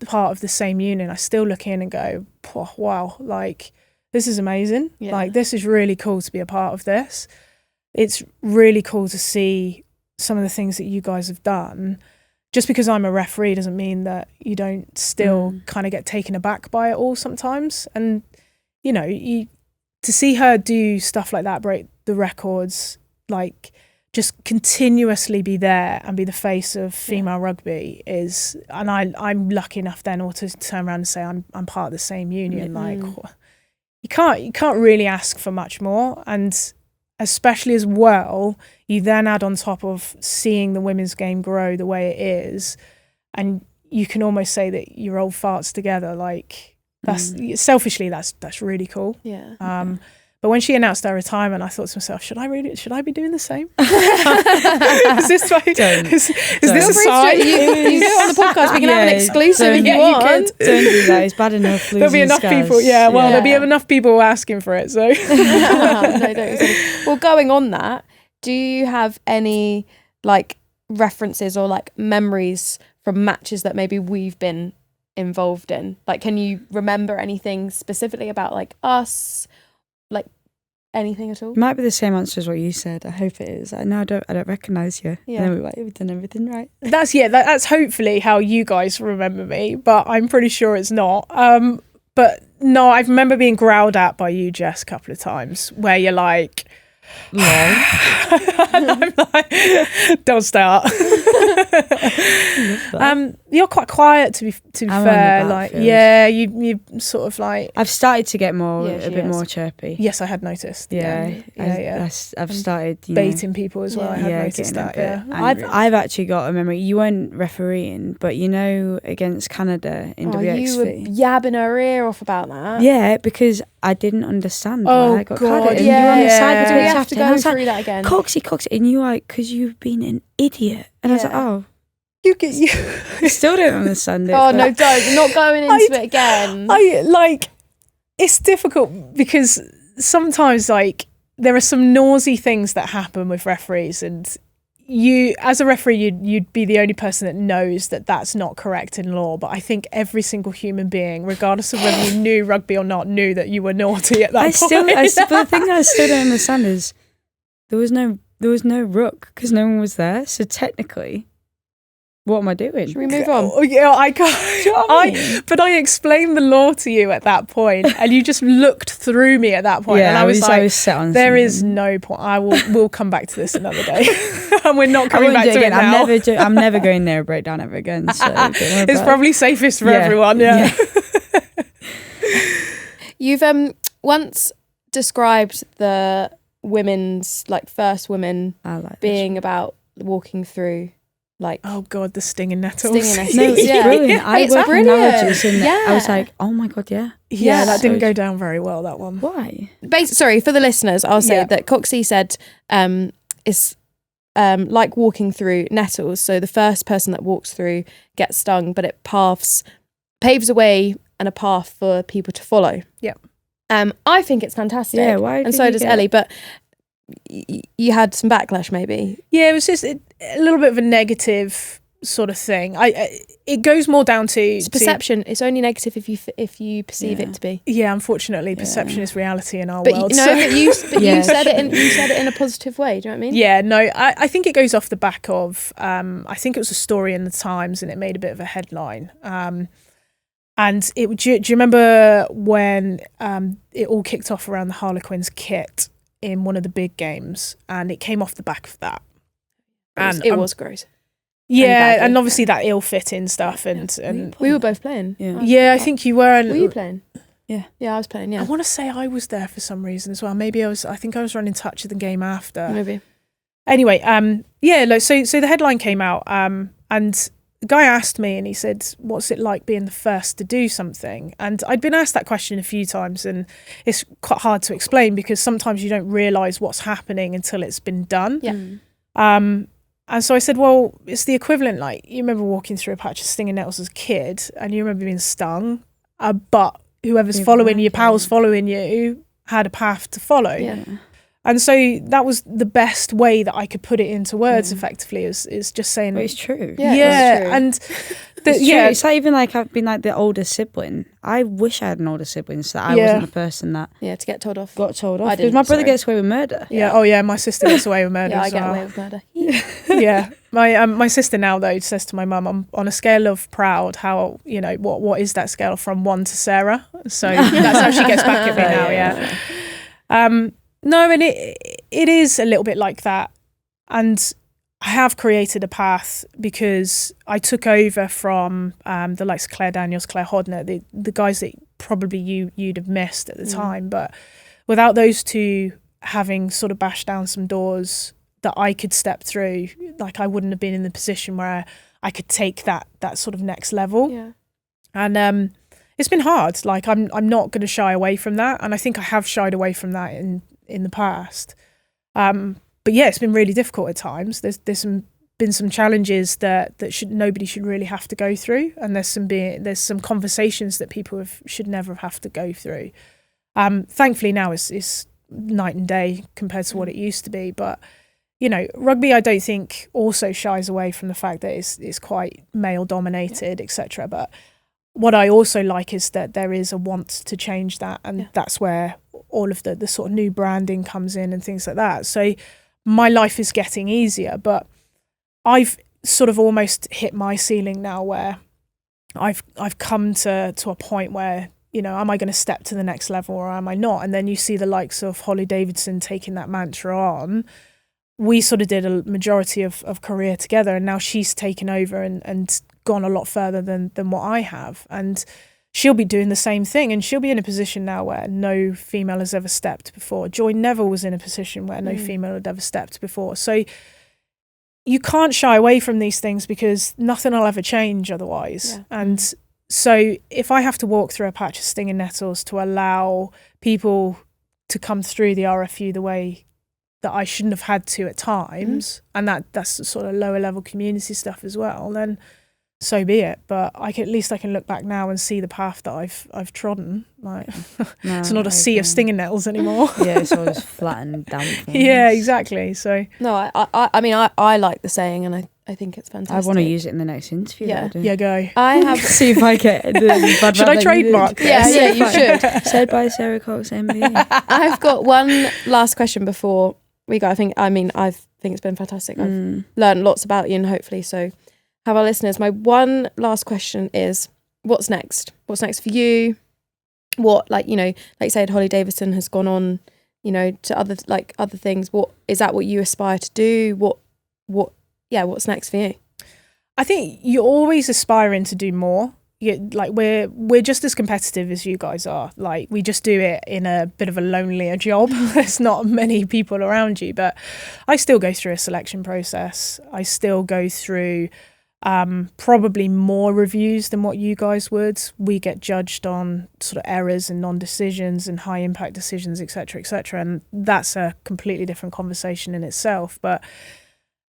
[SPEAKER 3] part of the same union, I still look in and go, oh, wow, like this is amazing. Like this is really cool to be a part of this. It's really cool to see some of the things that you guys have done. Just because I'm a referee doesn't mean that you don't still kind of get taken aback by it all sometimes. And, you know, to see her do stuff like that, break the records, like just continuously be there and be the face of female rugby is, and I'm lucky enough then or to turn around and say I'm part of the same union. Like you can't really ask for much more. And especially as well, you then add on top of seeing the women's game grow the way it is, and you can almost say that your old farts together. Like that's selfishly that's really cool. But when she announced her retirement, I thought to myself, should I be doing the same? Is this like, is this a sign?
[SPEAKER 4] You go on the podcast, we can have an exclusive if you want.
[SPEAKER 2] Don't do that, it's bad enough.
[SPEAKER 3] There'll be enough people, there'll be enough people asking for it. So
[SPEAKER 4] no, don't. Well, going on that, do you have any like references or like memories from matches that maybe we've been involved in? Like, can you remember anything specifically about like us? Like anything at all?
[SPEAKER 2] It might be the same answer as what you said. I hope it is. I don't recognise you. And then we're like, we've done everything right.
[SPEAKER 3] That's hopefully how you guys remember me, but I'm pretty sure it's not. But no, I remember being growled at by you, Jess, a couple of times where you're like, I'm like, don't start. You're quite quiet to be fair. Like, you sort of like.
[SPEAKER 2] I've started to get a bit more chirpy.
[SPEAKER 3] Yes, I had noticed.
[SPEAKER 2] I've started
[SPEAKER 3] baiting people as well. I had noticed that.
[SPEAKER 2] I've actually got a memory. You weren't refereeing, but you know, against Canada in WXV,
[SPEAKER 4] you were yabbing her ear off about that.
[SPEAKER 2] Yeah, because I didn't understand why I got
[SPEAKER 3] God,
[SPEAKER 2] carded. And you were on the side,
[SPEAKER 4] we have to go through that again.
[SPEAKER 2] Coxie, and you were like, because you've been an idiot. And I was like, oh. I still don't understand it.
[SPEAKER 4] Oh, no, don't. We're not going into it again.
[SPEAKER 3] It's difficult because sometimes, like, there are some nausy things that happen with referees, and you, as a referee, you'd be the only person that knows that that's not correct in law. But I think every single human being, regardless of whether you knew rugby or not, knew that you were naughty at that point.
[SPEAKER 2] But the thing that I still don't understand is there was no ruck because no one was there. So technically, what am I doing?
[SPEAKER 4] Should we move on?
[SPEAKER 3] Oh, yeah, I can't. You know what I mean? But I explained the law to you at that point, and you just looked through me at that point, and I was like, "There is no point. We'll come back to this another day, and we're not coming back to it now.
[SPEAKER 2] I'm never going near a breakdown ever again. So
[SPEAKER 3] it's probably safest for everyone. Yeah.
[SPEAKER 4] You've once described the women's first women being about walking through. Like,
[SPEAKER 3] oh God, the stinging nettles.
[SPEAKER 2] No, it's brilliant. I work in analogies and I was like, oh my God,
[SPEAKER 3] yeah, that didn't go down very well, that one.
[SPEAKER 2] Why?
[SPEAKER 4] Sorry, for the listeners, I'll say that Coxie said it's like walking through nettles. So the first person that walks through gets stung, but it paves a way and a path for people to follow.
[SPEAKER 3] Yeah.
[SPEAKER 4] I think it's fantastic.
[SPEAKER 2] Yeah, why?
[SPEAKER 4] And so does Ellie. But you had some backlash maybe?
[SPEAKER 3] Yeah, it was just a little bit of a negative sort of thing. It goes more down to
[SPEAKER 4] It's perception. It's only negative if you perceive it to be.
[SPEAKER 3] Yeah, unfortunately, perception is reality in our
[SPEAKER 4] But
[SPEAKER 3] world.
[SPEAKER 4] you said it in a positive way. Do you know what I mean?
[SPEAKER 3] Yeah, no, I think it goes off the back of I think it was a story in the Times, and it made a bit of a headline. And do you remember when it all kicked off around the Harlequins kit in one of the big games, and it came off the back of that? And
[SPEAKER 4] it was gross.
[SPEAKER 3] Yeah, and obviously that ill-fitting stuff, and
[SPEAKER 4] we were both playing.
[SPEAKER 3] Yeah, I think you were.
[SPEAKER 4] Were you playing?
[SPEAKER 2] Yeah,
[SPEAKER 4] I was playing. Yeah,
[SPEAKER 3] I want to say I was there for some reason as well. Maybe I was. I think I was running touch of the game after.
[SPEAKER 4] Maybe.
[SPEAKER 3] Anyway, so the headline came out, and the guy asked me, and he said, "What's it like being the first to do something?" And I'd been asked that question a few times, and it's quite hard to explain because sometimes you don't realise what's happening until it's been done.
[SPEAKER 4] Yeah.
[SPEAKER 3] And so I said, well, it's the equivalent, like, you remember walking through a patch of stinging nettles as a kid, and you remember being stung, but whoever's following you, pals following you, had a path to follow.
[SPEAKER 4] Yeah.
[SPEAKER 3] And so that was the best way that I could put it into words effectively, is just saying...
[SPEAKER 2] But it's true.
[SPEAKER 3] Yeah,
[SPEAKER 4] true.
[SPEAKER 3] and...
[SPEAKER 2] It's like even like I've been like the older sibling. I wish I had an older sibling so that I wasn't the person that
[SPEAKER 4] to get told off.
[SPEAKER 2] got told off.
[SPEAKER 4] I
[SPEAKER 2] Because
[SPEAKER 4] didn't,
[SPEAKER 2] my brother
[SPEAKER 4] sorry.
[SPEAKER 2] gets away with murder.
[SPEAKER 3] Yeah. Oh yeah, my sister gets away with murder
[SPEAKER 4] I
[SPEAKER 3] as
[SPEAKER 4] get
[SPEAKER 3] well.
[SPEAKER 4] away with murder.
[SPEAKER 3] Yeah. My sister now though says to my mum, I'm on a scale of proud, how, you know, what is that scale from 1 to Sarah? So that's how she gets back at me now. Yeah. No, and it is a little bit like that, and I have created a path because I took over from the likes of Claire Daniels, Claire Hodner, the guys that probably you'd have missed at the time. But without those two having sort of bashed down some doors that I could step through, like I wouldn't have been in the position where I could take that sort of next level.
[SPEAKER 4] Yeah.
[SPEAKER 3] And it's been hard. Like I'm not going to shy away from that, and I think I have shied away from that in the past. But yeah, it's been really difficult at times. There's been some challenges that nobody should really have to go through, and there's some conversations that people should never have to go through. Thankfully now it's night and day compared to what it used to be. But you know, rugby I don't think also shies away from the fact that it's quite male dominated, etc. But what I also like is that there is a want to change that, and that's where all of the sort of new branding comes in and things like that. So my life is getting easier, but I've sort of almost hit my ceiling now where I've come to a point where, you know, am I going to step to the next level or am I not? And then you see the likes of Holly Davidson taking that mantra on. We sort of did a majority of career together, and now she's taken over and gone a lot further than what I have. And she'll be doing the same thing, and she'll be in a position now where no female has ever stepped before. Joy Neville was in a position where no female had ever stepped before. So you can't shy away from these things because nothing will ever change otherwise. Yeah. And so if I have to walk through a patch of stinging nettles to allow people to come through the RFU the way that I shouldn't have had to at times, and that's sort of lower level community stuff as well, then so be it. But at least I can look back now and see the path that I've trodden. Like it's not a sea of stinging nettles anymore.
[SPEAKER 2] Yeah, it's all just flat and damp.
[SPEAKER 3] Yeah, exactly. So
[SPEAKER 4] no, I mean I like the saying, and I think it's fantastic.
[SPEAKER 2] I want to use it in the next interview.
[SPEAKER 3] Yeah, go.
[SPEAKER 4] I have
[SPEAKER 2] see if I get the
[SPEAKER 3] should I trademark this?
[SPEAKER 4] Yeah, you should.
[SPEAKER 2] Said by Sara Cox MBE.
[SPEAKER 4] I've got one last question before we go. I think it's been fantastic. I've learned lots about you, and hopefully so have our listeners. My one last question is, what's next? What's next for you? What, like, you know, like you said, Holly Davidson has gone on, you know, to other things. What is that? What you aspire to do? What's next for you?
[SPEAKER 3] I think you're always aspiring to do more. Like we're just as competitive as you guys are. Like we just do it in a bit of a lonelier job. There's not many people around you, but I still go through a selection process. I still go through probably more reviews than what you guys would. We get judged on sort of errors and non-decisions and high impact decisions, etc., and that's a completely different conversation in itself. But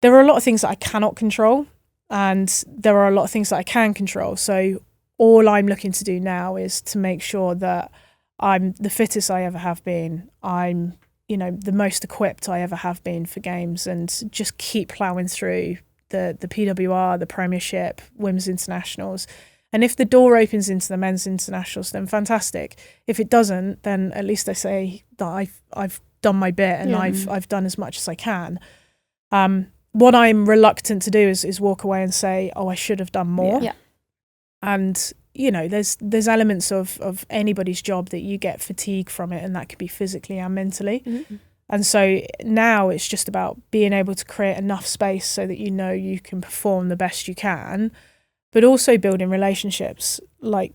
[SPEAKER 3] there are a lot of things that I cannot control, and there are a lot of things that I can control. So all I'm looking to do now is to make sure that I'm the fittest I ever have been. I'm the most equipped I ever have been for games, and just keep ploughing through the PWR, the Premiership, Women's Internationals. And if the door opens into the men's internationals, then fantastic. If it doesn't, then at least I say that I've done my bit, and I've done as much as I can. What I'm reluctant to do is walk away and say, oh, I should have done more.
[SPEAKER 4] Yeah.
[SPEAKER 3] And there's elements of anybody's job that you get fatigue from it, and that could be physically and mentally.
[SPEAKER 4] Mm-hmm.
[SPEAKER 3] And so now it's just about being able to create enough space so that you can perform the best you can, but also building relationships like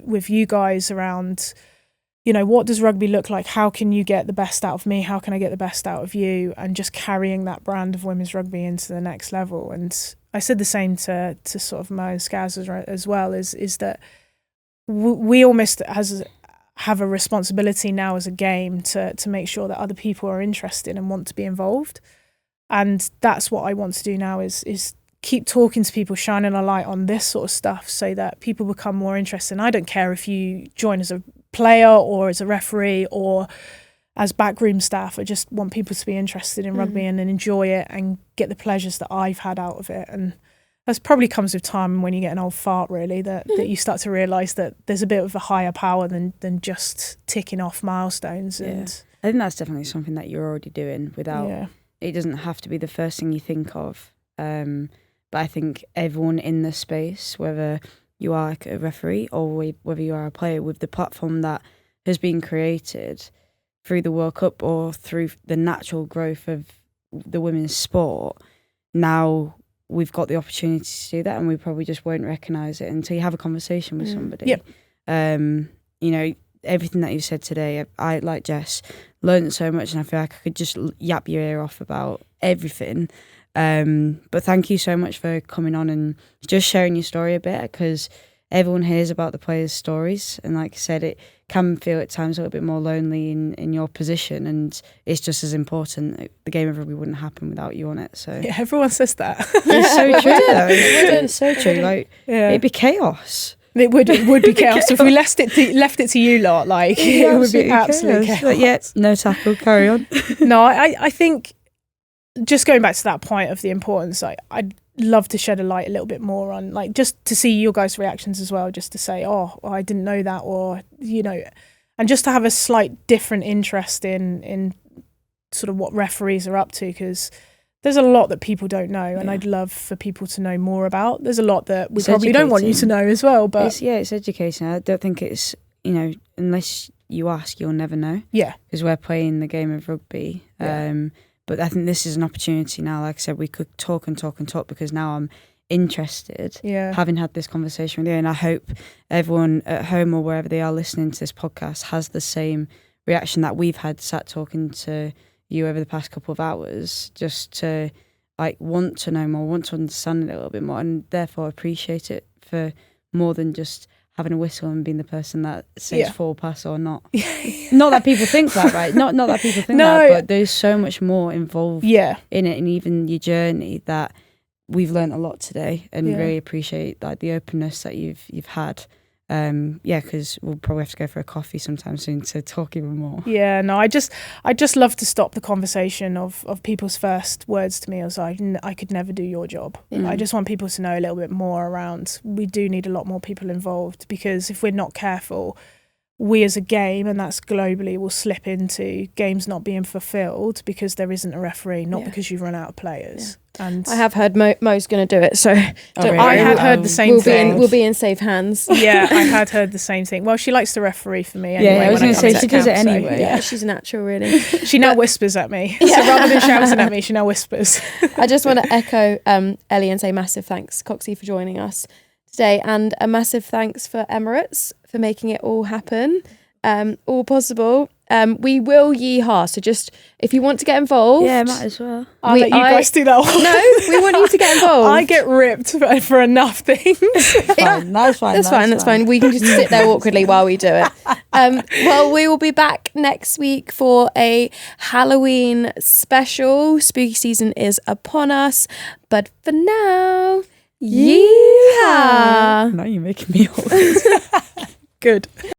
[SPEAKER 3] with you guys around, what does rugby look like? How can you get the best out of me? How can I get the best out of you? And just carrying that brand of women's rugby into the next level. And I said the same to sort of Mo and Skaz as well, is that we almost have a responsibility now as a game to make sure that other people are interested and want to be involved. And that's what I want to do now is keep talking to people, shining a light on this sort of stuff so that people become more interested. And I don't care if you join as a player or as a referee or as backroom staff. I just want people to be interested in rugby and enjoy it and get the pleasures that I've had out of it. And that probably comes with time when you get an old fart, really, that you start to realise that there's a bit of a higher power than just ticking off milestones. And
[SPEAKER 2] I think that's definitely something that you're already doing without, it doesn't have to be the first thing you think of. But I think everyone in the space, whether you are a referee or whether you are a player, with the platform that has been created through the World Cup or through the natural growth of the women's sport, now we've got the opportunity to do that, and we probably just won't recognise it until you have a conversation with somebody.
[SPEAKER 3] Yep.
[SPEAKER 2] Everything that you've said today, I, like Jess, learned so much, and I feel like I could just yap your ear off about everything. But thank you so much for coming on and just sharing your story a bit, because everyone hears about the players' stories, and like I said, it can feel at times a little bit more lonely in your position, and it's just as important. The game of rugby wouldn't happen without you on it. So
[SPEAKER 3] yeah, everyone says that.
[SPEAKER 2] It's so true. It's so true. Like it'd be chaos.
[SPEAKER 3] It would be chaos if we left it to you lot. Like it would be absolute chaos.
[SPEAKER 2] But yeah, no tackle. Carry on.
[SPEAKER 3] No, I think just going back to that point of the importance, I'd love to shed a light a little bit more on, like, just to see your guys' reactions as well, just to say, oh, I didn't know that, or and just to have a slight different interest in sort of what referees are up to, because there's a lot that people don't know, and I'd love for people to know more about. There's a lot that we probably don't want you to know as well, but
[SPEAKER 2] it's education. I don't think it's, unless you ask, you'll never know.
[SPEAKER 3] Yeah,
[SPEAKER 2] because we're playing the game of rugby. But I think this is an opportunity now. Like I said, we could talk and talk and talk, because now I'm interested, having had this conversation with you. And I hope everyone at home or wherever they are listening to this podcast has the same reaction that we've had sat talking to you over the past couple of hours, just to want to know more, want to understand it a little bit more, and therefore appreciate it for more than just having a whistle and being the person that says forward pass or not. Not that people think that, right? Not that people think that, but there's so much more involved in it, and even your journey, that we've learned a lot today, and really appreciate the openness that you've had. Because we'll probably have to go for a coffee sometime soon to talk even more. Yeah, no, I just love to stop the conversation of people's first words to me as I could never do your job. I just want people to know a little bit more around, we do need a lot more people involved, because if we're not careful, we as a game, and that's globally, will slip into games not being fulfilled because there isn't a referee, not because you've run out of players. And
[SPEAKER 4] I have heard Mo's going to do it, so
[SPEAKER 3] really? I had heard the same thing.
[SPEAKER 4] We'll be in safe hands.
[SPEAKER 3] Yeah, I had heard the same thing. Well, she likes to referee for me anyway.
[SPEAKER 2] Yeah, I was going to say, she does it anyway.
[SPEAKER 4] So, yeah, she's a natural, really.
[SPEAKER 3] She now whispers at me. So rather than shouting at me, she now whispers.
[SPEAKER 4] I just want to echo Ellie and say massive thanks, Coxie, for joining us today, and a massive thanks for Emirates for making it all happen, all possible. We will yeehaw, so just if you want to get involved,
[SPEAKER 2] might as well.
[SPEAKER 3] I'll let you guys do that one.
[SPEAKER 4] No, we want you to get involved.
[SPEAKER 3] I get ripped for enough things.
[SPEAKER 2] That's fine.
[SPEAKER 4] We can just sit there awkwardly while we do it. Well, we will be back next week for a Halloween special. Spooky season is upon us, but for now, yeehaw!
[SPEAKER 2] Now you're making me awkward.
[SPEAKER 3] Good.